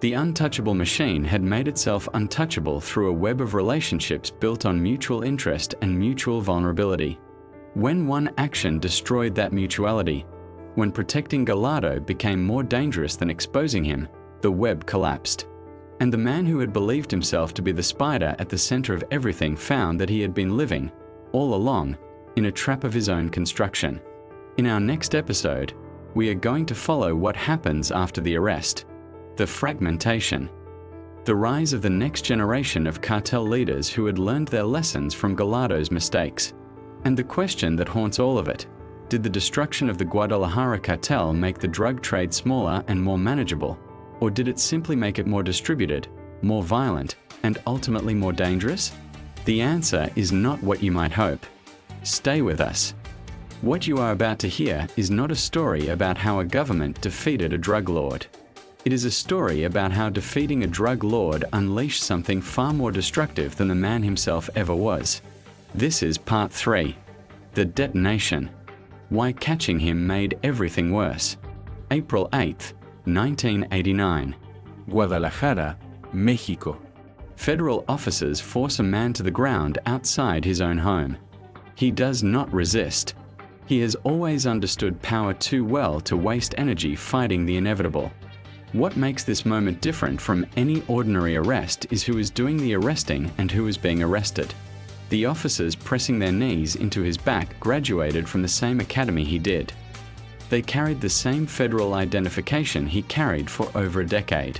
The untouchable machine had made itself untouchable through a web of relationships built on mutual interest and mutual vulnerability. When one action destroyed that mutuality, when protecting Gallardo became more dangerous than exposing him, the web collapsed. And the man who had believed himself to be the spider at the center of everything found that he had been living, all along, in a trap of his own construction. In our next episode, we are going to follow what happens after the arrest, the fragmentation, the rise of the next generation of cartel leaders who had learned their lessons from Gallardo's mistakes, and the question that haunts all of it: did the destruction of the Guadalajara cartel make the drug trade smaller and more manageable? Or did it simply make it more distributed, more violent, and ultimately more dangerous? The answer is not what you might hope. Stay with us. What you are about to hear is not a story about how a government defeated a drug lord. It is a story about how defeating a drug lord unleashed something far more destructive than the man himself ever was. This is part 3. The detonation. Why catching him made everything worse. April 8th, 1989. Guadalajara, México. Federal officers force a man to the ground outside his own home. He does not resist. He has always understood power too well to waste energy fighting the inevitable. What makes this moment different from any ordinary arrest is who is doing the arresting and who is being arrested. The officers pressing their knees into his back graduated from the same academy he did. They carried the same federal identification he carried for over a decade.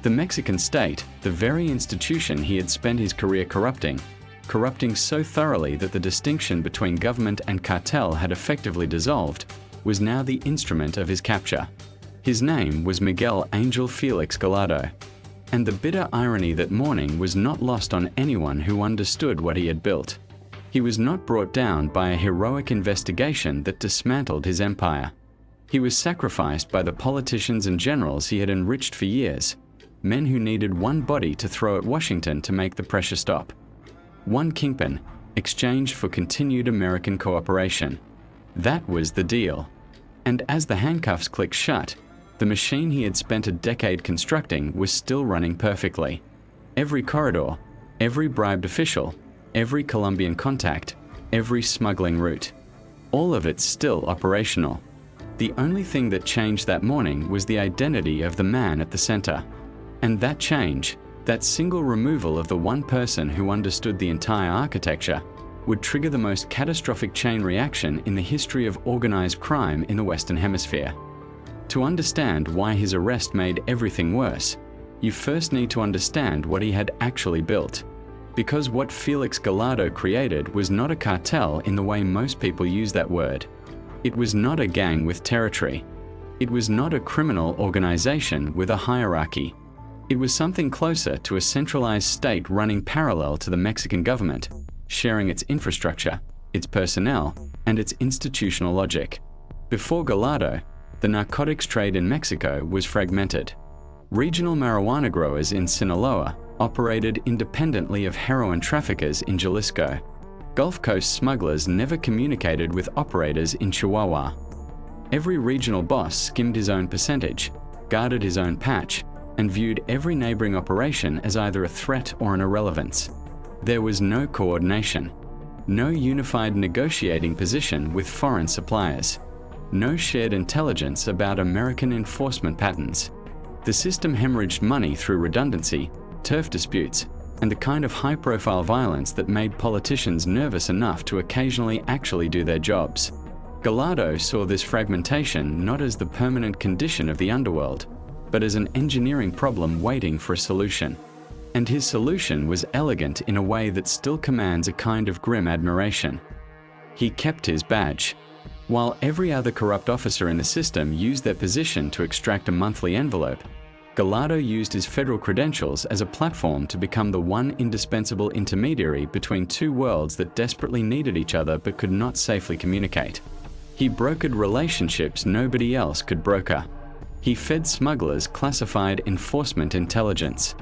The Mexican state, the very institution he had spent his career corrupting so thoroughly that the distinction between government and cartel had effectively dissolved, was now the instrument of his capture. His name was Miguel Angel Felix Gallardo. And the bitter irony that morning was not lost on anyone who understood what he had built. He was not brought down by a heroic investigation that dismantled his empire. He was sacrificed by the politicians and generals he had enriched for years, men who needed one body to throw at Washington to make the pressure stop. One kingpin, exchanged for continued American cooperation. That was the deal. And as the handcuffs clicked shut, the machine he had spent a decade constructing was still running perfectly. Every corridor, every bribed official, every Colombian contact, every smuggling route. All of it still operational. The only thing that changed that morning was the identity of the man at the center. And that change, that single removal of the one person who understood the entire architecture, would trigger the most catastrophic chain reaction in the history of organized crime in the Western Hemisphere. To understand why his arrest made everything worse, you first need to understand what he had actually built. Because what Felix Gallardo created was not a cartel in the way most people use that word. It was not a gang with territory. It was not a criminal organization with a hierarchy. It was something closer to a centralized state running parallel to the Mexican government, sharing its infrastructure, its personnel, and its institutional logic. Before Gallardo, the narcotics trade in Mexico was fragmented. Regional marijuana growers in Sinaloa operated independently of heroin traffickers in Jalisco. Gulf Coast smugglers never communicated with operators in Chihuahua. Every regional boss skimmed his own percentage, guarded his own patch, and viewed every neighboring operation as either a threat or an irrelevance. There was no coordination, no unified negotiating position with foreign suppliers. No shared intelligence about American enforcement patterns. The system hemorrhaged money through redundancy, turf disputes, and the kind of high-profile violence that made politicians nervous enough to occasionally actually do their jobs. Gallardo saw this fragmentation not as the permanent condition of the underworld, but as an engineering problem waiting for a solution. And his solution was elegant in a way that still commands a kind of grim admiration. He kept his badge. While every other corrupt officer in the system used their position to extract a monthly envelope, Gallardo used his federal credentials as a platform to become the one indispensable intermediary between two worlds that desperately needed each other but could not safely communicate. He brokered relationships nobody else could broker. He fed smugglers classified enforcement intelligence.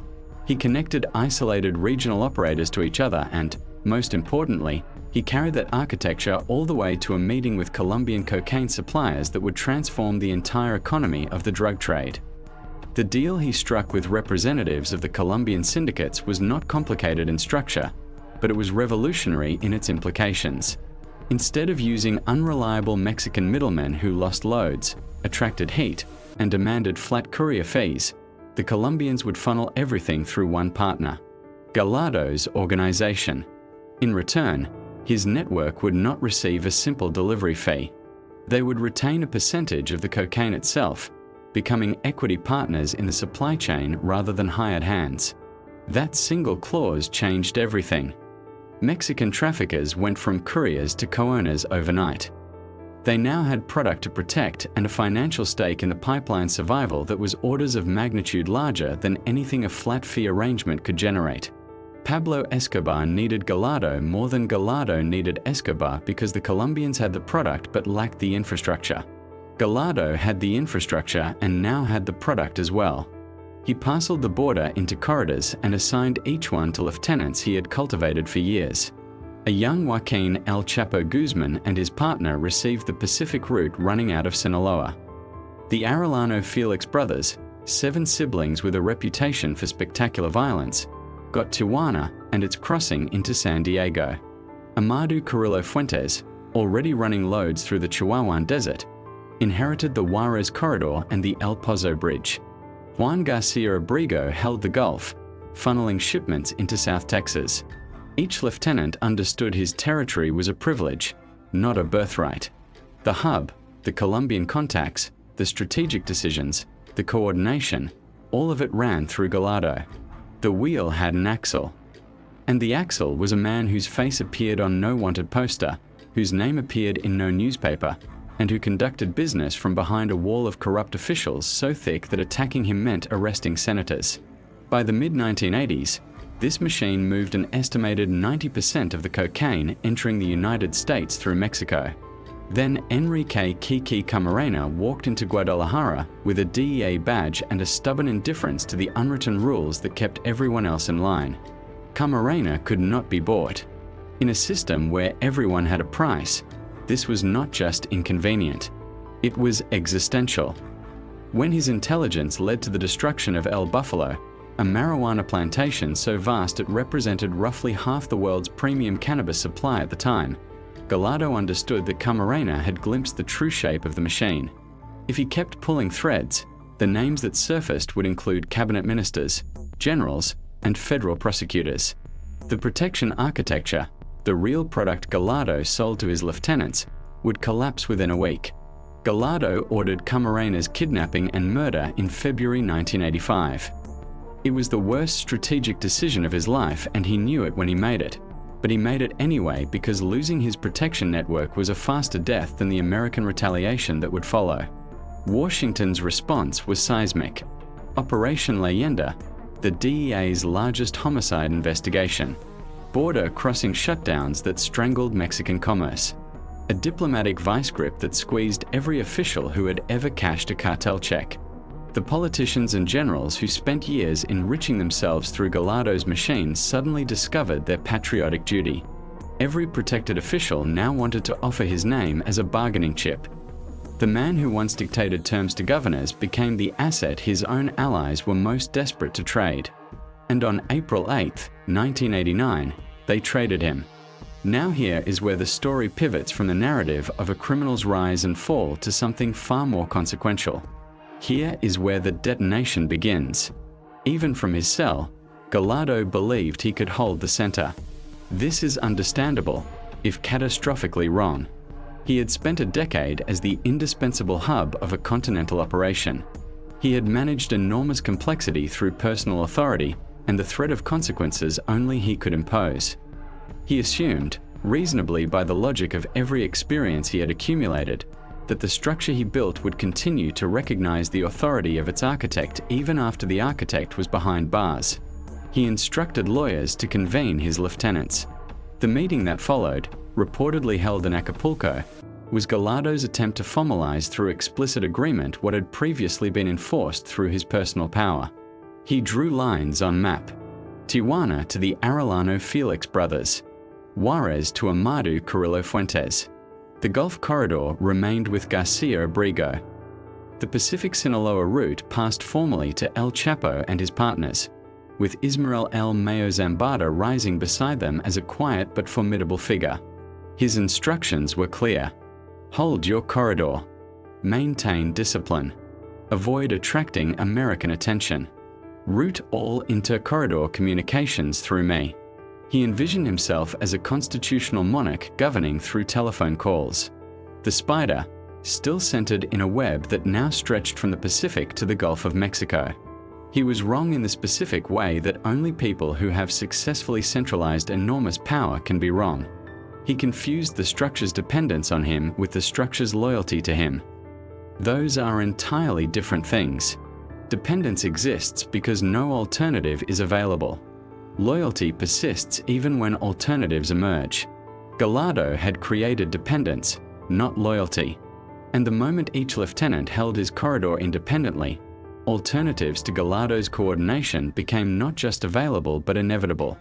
He connected isolated regional operators to each other and, most importantly, he carried that architecture all the way to a meeting with Colombian cocaine suppliers that would transform the entire economy of the drug trade. The deal he struck with representatives of the Colombian syndicates was not complicated in structure, but it was revolutionary in its implications. Instead of using unreliable Mexican middlemen who lost loads, attracted heat, and demanded flat courier fees, the Colombians would funnel everything through one partner, Gallardo's organization. In return, his network would not receive a simple delivery fee. They would retain a percentage of the cocaine itself, becoming equity partners in the supply chain rather than hired hands. That single clause changed everything. Mexican traffickers went from couriers to co-owners overnight. They now had product to protect and a financial stake in the pipeline's survival that was orders of magnitude larger than anything a flat fee arrangement could generate. Pablo Escobar needed Gallardo more than Gallardo needed Escobar because the Colombians had the product but lacked the infrastructure. Gallardo had the infrastructure and now had the product as well. He parceled the border into corridors and assigned each one to lieutenants he had cultivated for years. A young Joaquin El Chapo Guzman and his partner received the Pacific route running out of Sinaloa. The Arellano Felix brothers, 7 siblings with a reputation for spectacular violence, got Tijuana and its crossing into San Diego. Amadou Carrillo Fuentes, already running loads through the Chihuahuan Desert, inherited the Juarez Corridor and the El Pozo Bridge. Juan Garcia Abrego held the Gulf, funneling shipments into South Texas. Each lieutenant understood his territory was a privilege, not a birthright. The hub, the Colombian contacts, the strategic decisions, the coordination, all of it ran through Gallardo. The wheel had an axle. And the axle was a man whose face appeared on no wanted poster, whose name appeared in no newspaper, and who conducted business from behind a wall of corrupt officials so thick that attacking him meant arresting senators. By the mid-1980s, this machine moved an estimated 90% of the cocaine entering the United States through Mexico. Then Enrique Kiki Camarena walked into Guadalajara with a DEA badge and a stubborn indifference to the unwritten rules that kept everyone else in line. Camarena could not be bought. In a system where everyone had a price, this was not just inconvenient, it was existential. When his intelligence led to the destruction of El Buffalo, a marijuana plantation so vast it represented roughly half the world's premium cannabis supply at the time, Gallardo understood that Camarena had glimpsed the true shape of the machine. If he kept pulling threads, the names that surfaced would include cabinet ministers, generals, and federal prosecutors. The protection architecture, the real product Gallardo sold to his lieutenants, would collapse within a week. Gallardo ordered Camarena's kidnapping and murder in February 1985. It was the worst strategic decision of his life, and he knew it when he made it. But he made it anyway because losing his protection network was a faster death than the American retaliation that would follow. Washington's response was seismic. Operation Leyenda, the DEA's largest homicide investigation. Border-crossing shutdowns that strangled Mexican commerce. A diplomatic vice grip that squeezed every official who had ever cashed a cartel check. The politicians and generals who spent years enriching themselves through Gallardo's machine suddenly discovered their patriotic duty. Every protected official now wanted to offer his name as a bargaining chip. The man who once dictated terms to governors became the asset his own allies were most desperate to trade. And on April 8, 1989, they traded him. Now here is where the story pivots from the narrative of a criminal's rise and fall to something far more consequential. Here is where the detonation begins. Even from his cell, Gallardo believed he could hold the center. This is understandable, if catastrophically wrong. He had spent a decade as the indispensable hub of a continental operation. He had managed enormous complexity through personal authority and the threat of consequences only he could impose. He assumed, reasonably by the logic of every experience he had accumulated, that the structure he built would continue to recognize the authority of its architect even after the architect was behind bars. He instructed lawyers to convene his lieutenants. The meeting that followed, reportedly held in Acapulco, was Gallardo's attempt to formalize through explicit agreement what had previously been enforced through his personal power. He drew lines on map. Tijuana to the Arellano Felix brothers. Juarez to Amadou Carrillo Fuentes. The Gulf Corridor remained with Garcia Abrego. The Pacific Sinaloa route passed formally to El Chapo and his partners, with Ismael El Mayo Zambada rising beside them as a quiet but formidable figure. His instructions were clear. Hold your corridor. Maintain discipline. Avoid attracting American attention. Route all inter-corridor communications through me. He envisioned himself as a constitutional monarch governing through telephone calls. The spider, still centered in a web that now stretched from the Pacific to the Gulf of Mexico. He was wrong in the specific way that only people who have successfully centralized enormous power can be wrong. He confused the structure's dependence on him with the structure's loyalty to him. Those are entirely different things. Dependence exists because no alternative is available. Loyalty persists even when alternatives emerge. Gallardo had created dependence, not loyalty. And the moment each lieutenant held his corridor independently, alternatives to Gallardo's coordination became not just available but inevitable.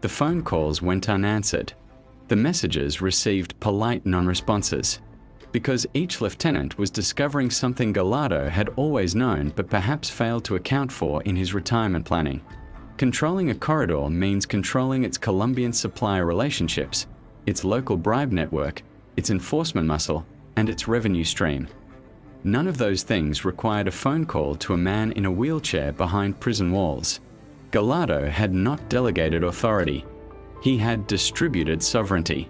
The phone calls went unanswered. The messages received polite non-responses. Because each lieutenant was discovering something Gallardo had always known but perhaps failed to account for in his retirement planning. Controlling a corridor means controlling its Colombian supplier relationships, its local bribe network, its enforcement muscle, and its revenue stream. None of those things required a phone call to a man in a wheelchair behind prison walls. Gallardo had not delegated authority. He had distributed sovereignty.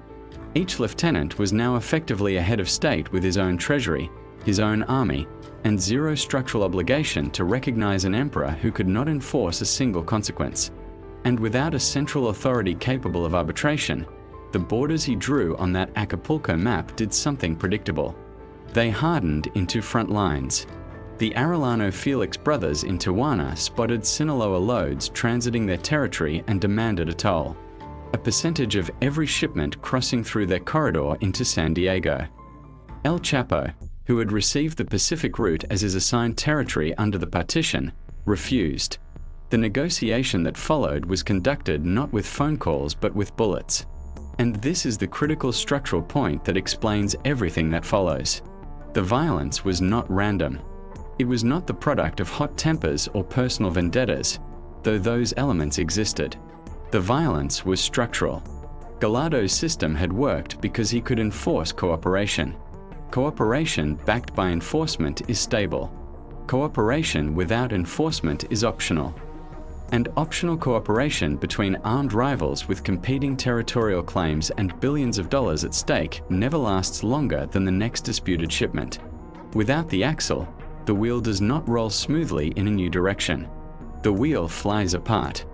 Each lieutenant was now effectively a head of state with his own treasury, his own army, and zero structural obligation to recognize an emperor who could not enforce a single consequence. And without a central authority capable of arbitration, the borders he drew on that Acapulco map did something predictable. They hardened into front lines. The Arellano Felix brothers in Tijuana spotted Sinaloa loads transiting their territory and demanded a toll, a percentage of every shipment crossing through their corridor into San Diego. El Chapo, who had received the Pacific route as his assigned territory under the partition, refused. The negotiation that followed was conducted not with phone calls but with bullets. And this is the critical structural point that explains everything that follows. The violence was not random. It was not the product of hot tempers or personal vendettas, though those elements existed. The violence was structural. Gallardo's system had worked because he could enforce cooperation. Cooperation backed by enforcement is stable. Cooperation without enforcement is optional. And optional cooperation between armed rivals with competing territorial claims and billions of dollars at stake never lasts longer than the next disputed shipment. Without the axle, the wheel does not roll smoothly in a new direction. The wheel flies apart.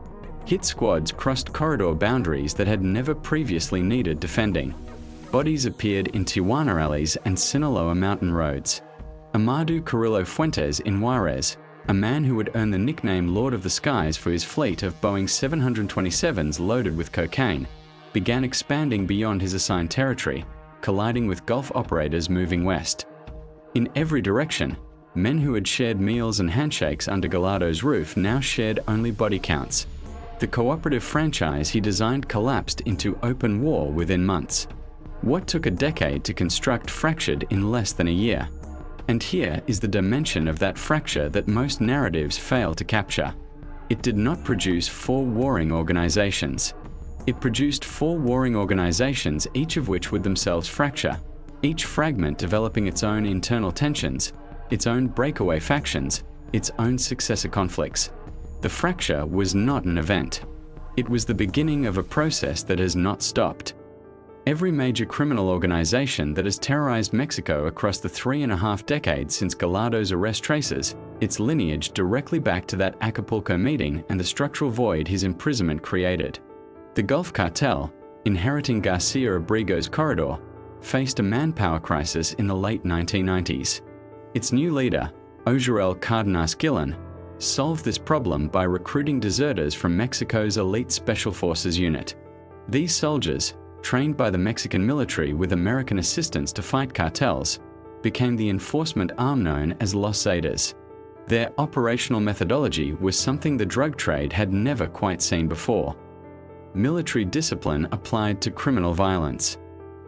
Hit squads crossed corridor boundaries that had never previously needed defending. Bodies appeared in Tijuana alleys and Sinaloa mountain roads. Amadou Carrillo Fuentes in Juarez, a man who would earn the nickname Lord of the Skies for his fleet of Boeing 727s loaded with cocaine, began expanding beyond his assigned territory, colliding with Gulf operators moving west. In every direction, men who had shared meals and handshakes under Gallardo's roof now shared only body counts. The cooperative franchise he designed collapsed into open war within months. What took a decade to construct fractured in less than a year. And here is the dimension of that fracture that most narratives fail to capture. It did not produce 4 warring organizations. It produced 4 warring organizations, each of which would themselves fracture, each fragment developing its own internal tensions, its own breakaway factions, its own successor conflicts. The fracture was not an event. It was the beginning of a process that has not stopped. Every major criminal organization that has terrorized Mexico across the 3.5 decades since Gallardo's arrest traces its lineage directly back to that Acapulco meeting and the structural void his imprisonment created. The Gulf Cartel, inheriting Garcia Abrigo's corridor, faced a manpower crisis in the late 1990s. Its new leader, Ojurel Cardenas Gillen, solved this problem by recruiting deserters from Mexico's elite Special Forces unit. These soldiers, trained by the Mexican military with American assistance to fight cartels, became the enforcement arm known as Los Zetas. Their operational methodology was something the drug trade had never quite seen before. Military discipline applied to criminal violence.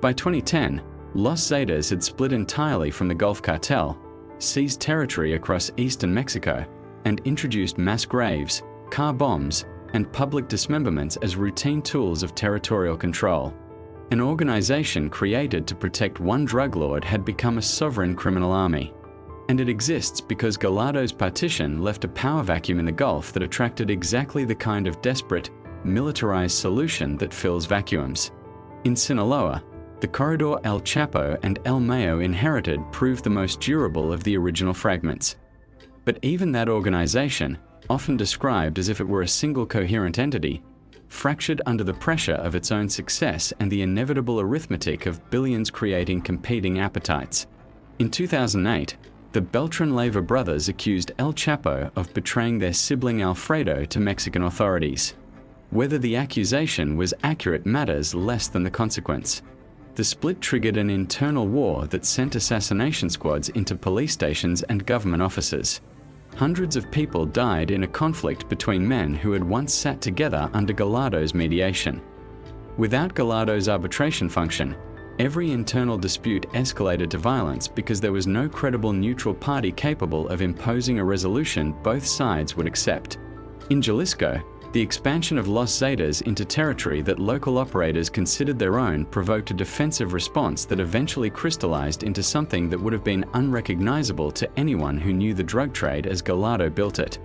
By 2010, Los Zetas had split entirely from the Gulf Cartel, seized territory across eastern Mexico, and introduced mass graves, car bombs, and public dismemberments as routine tools of territorial control. An organization created to protect one drug lord had become a sovereign criminal army. And it exists because Gallardo's partition left a power vacuum in the Gulf that attracted exactly the kind of desperate, militarized solution that fills vacuums. In Sinaloa, the corridor El Chapo and El Mayo inherited proved the most durable of the original fragments. But even that organization, often described as if it were a single coherent entity, fractured under the pressure of its own success and the inevitable arithmetic of billions creating competing appetites. In 2008, the Beltran-Leyva brothers accused El Chapo of betraying their sibling Alfredo to Mexican authorities. Whether the accusation was accurate matters less than the consequence. The split triggered an internal war that sent assassination squads into police stations and government offices. Hundreds of people died in a conflict between men who had once sat together under Gallardo's mediation. Without Gallardo's arbitration function, every internal dispute escalated to violence because there was no credible neutral party capable of imposing a resolution both sides would accept. In Jalisco, The expansion of Los Zetas into territory that local operators considered their own provoked a defensive response that eventually crystallized into something that would have been unrecognizable to anyone who knew the drug trade as Gallardo built it.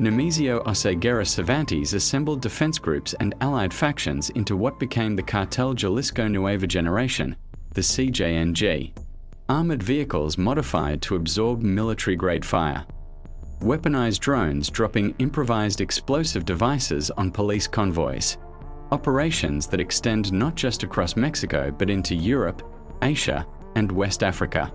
Nemesio Oseguera Cervantes assembled defense groups and allied factions into what became the Cartel Jalisco Nueva Generación, the CJNG. Armored vehicles modified to absorb military-grade fire. Weaponized drones dropping improvised explosive devices on police convoys. Operations that extend not just across Mexico but into Europe, Asia, and West Africa.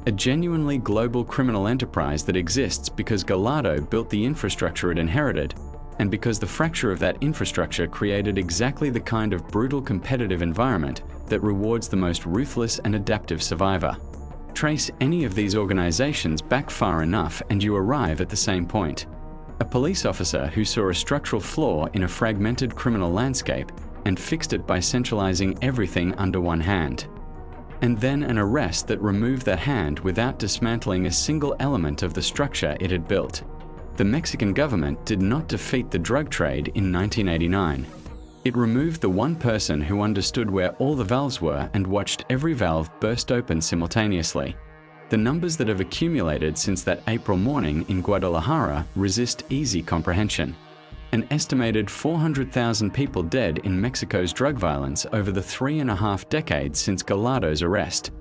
A genuinely global criminal enterprise that exists because Gallardo built the infrastructure it inherited, and because the fracture of that infrastructure created exactly the kind of brutal competitive environment that rewards the most ruthless and adaptive survivor. Trace any of these organizations back far enough and you arrive at the same point. A police officer who saw a structural flaw in a fragmented criminal landscape and fixed it by centralizing everything under one hand. And then an arrest that removed that hand without dismantling a single element of the structure it had built. The Mexican government did not defeat the drug trade in 1989. It removed the one person who understood where all the valves were and watched every valve burst open simultaneously. The numbers that have accumulated since that April morning in Guadalajara resist easy comprehension. An estimated 400,000 people dead in Mexico's drug violence over the 3.5 decades since Gallardo's arrest.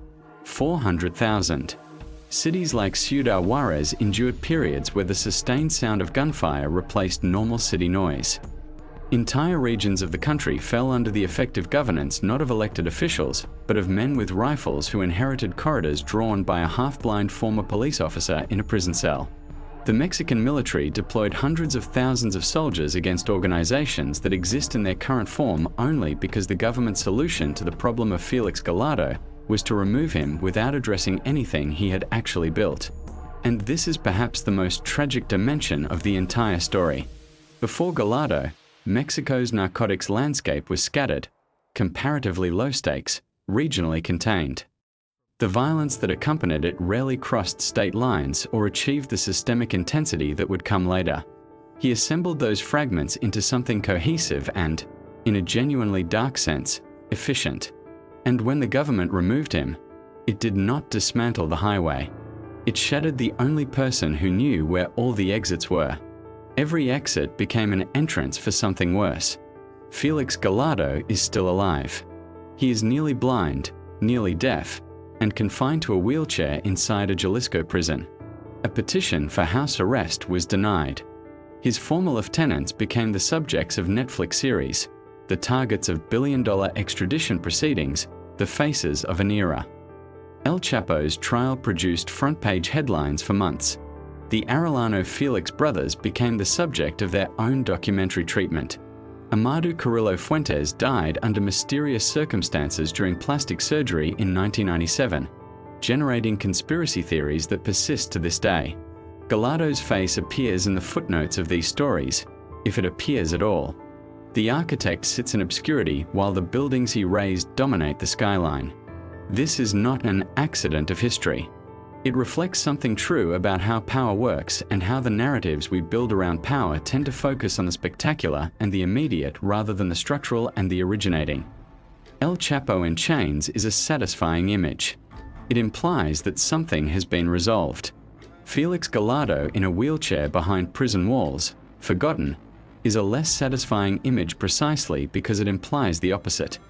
400,000. Cities like Ciudad Juarez endured periods where the sustained sound of gunfire replaced normal city noise. Entire regions of the country fell under the effective governance not of elected officials, but of men with rifles who inherited corridors drawn by a half-blind former police officer in a prison cell. The Mexican military deployed hundreds of thousands of soldiers against organizations that exist in their current form only because the government's solution to the problem of Felix Gallardo was to remove him without addressing anything he had actually built. And this is perhaps the most tragic dimension of the entire story. Before Gallardo, Mexico's narcotics landscape was scattered, comparatively low stakes, regionally contained. The violence that accompanied it rarely crossed state lines or achieved the systemic intensity that would come later. He assembled those fragments into something cohesive and, in a genuinely dark sense, efficient. And when the government removed him, it did not dismantle the highway. It shattered the only person who knew where all the exits were. Every exit became an entrance for something worse. Felix Gallardo is still alive. He is nearly blind, nearly deaf, and confined to a wheelchair inside a Jalisco prison. A petition for house arrest was denied. His former lieutenants became the subjects of Netflix series, the targets of billion-dollar extradition proceedings, the faces of an era. El Chapo's trial produced front-page headlines for months. The Arellano Felix brothers became the subject of their own documentary treatment. Amadou Carrillo Fuentes died under mysterious circumstances during plastic surgery in 1997, generating conspiracy theories that persist to this day. Gallardo's face appears in the footnotes of these stories, if it appears at all. The architect sits in obscurity while the buildings he raised dominate the skyline. This is not an accident of history. It reflects something true about how power works and how the narratives we build around power tend to focus on the spectacular and the immediate rather than the structural and the originating. El Chapo in chains is a satisfying image. It implies that something has been resolved. Felix Gallardo in a wheelchair behind prison walls, forgotten, is a less satisfying image precisely because it implies the opposite.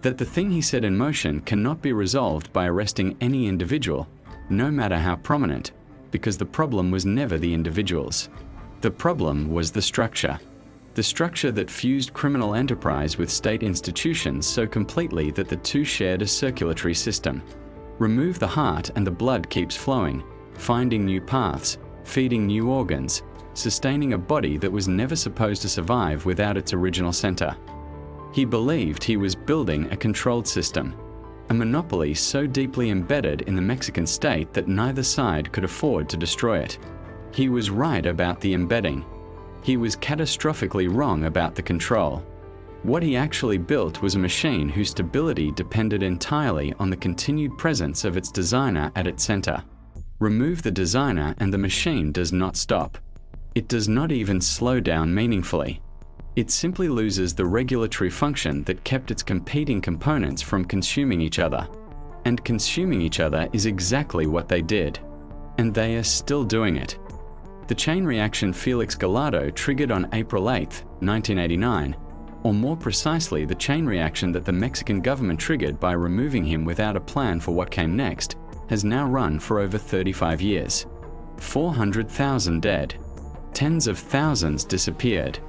That the thing he set in motion cannot be resolved by arresting any individual, no matter how prominent, because the problem was never the individuals. The problem was the structure. The structure that fused criminal enterprise with state institutions so completely that the two shared a circulatory system. Remove the heart and the blood keeps flowing, finding new paths, feeding new organs, sustaining a body that was never supposed to survive without its original center. He believed he was building a controlled system, a monopoly so deeply embedded in the Mexican state that neither side could afford to destroy it. He was right about the embedding. He was catastrophically wrong about the control. What he actually built was a machine whose stability depended entirely on the continued presence of its designer at its center. Remove the designer and the machine does not stop. It does not even slow down meaningfully. It simply loses the regulatory function that kept its competing components from consuming each other. And consuming each other is exactly what they did. And they are still doing it. The chain reaction Felix Gallardo triggered on April 8, 1989, or more precisely the chain reaction that the Mexican government triggered by removing him without a plan for what came next, has now run for over 35 years. 400,000 dead. Tens of thousands disappeared.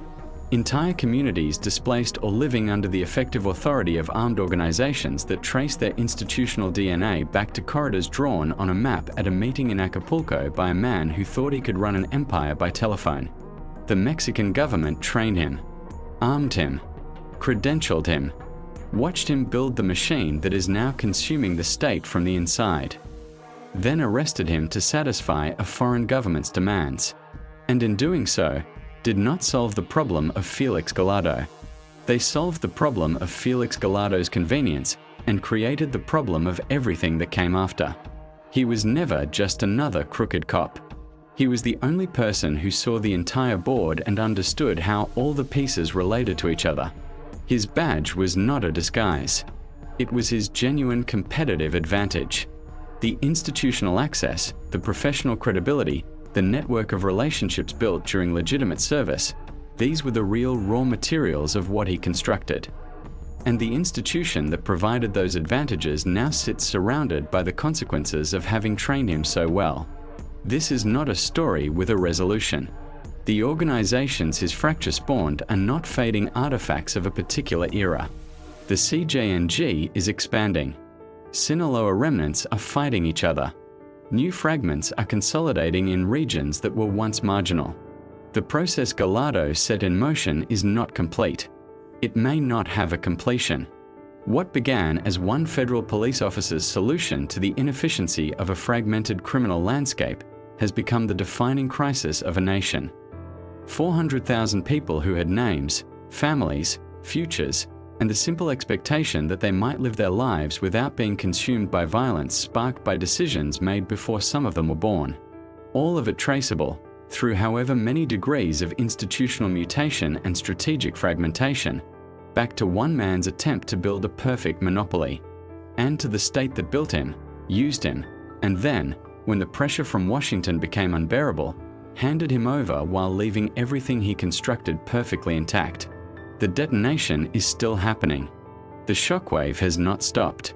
Entire communities displaced or living under the effective authority of armed organizations that trace their institutional DNA back to corridors drawn on a map at a meeting in Acapulco by a man who thought he could run an empire by telephone. The Mexican government trained him, armed him, credentialed him, watched him build the machine that is now consuming the state from the inside, then arrested him to satisfy a foreign government's demands. And in doing so, did not solve the problem of Felix Gallardo. They solved the problem of Felix Gallardo's convenience and created the problem of everything that came after. He was never just another crooked cop. He was the only person who saw the entire board and understood how all the pieces related to each other. His badge was not a disguise. It was his genuine competitive advantage. The institutional access, the professional credibility, the network of relationships built during legitimate service, these were the real raw materials of what he constructed. And the institution that provided those advantages now sits surrounded by the consequences of having trained him so well. This is not a story with a resolution. The organizations his fracture spawned are not fading artifacts of a particular era. The CJNG is expanding. Sinaloa remnants are fighting each other. New fragments are consolidating in regions that were once marginal. The process Gallardo set in motion is not complete. It may not have a completion. What began as one federal police officer's solution to the inefficiency of a fragmented criminal landscape has become the defining crisis of a nation. 400,000 people who had names, families, futures, and the simple expectation that they might live their lives without being consumed by violence sparked by decisions made before some of them were born. All of it traceable, through however many degrees of institutional mutation and strategic fragmentation, back to one man's attempt to build a perfect monopoly, and to the state that built him, used him, and then, when the pressure from Washington became unbearable, handed him over while leaving everything he constructed perfectly intact. The detonation is still happening. The shockwave has not stopped.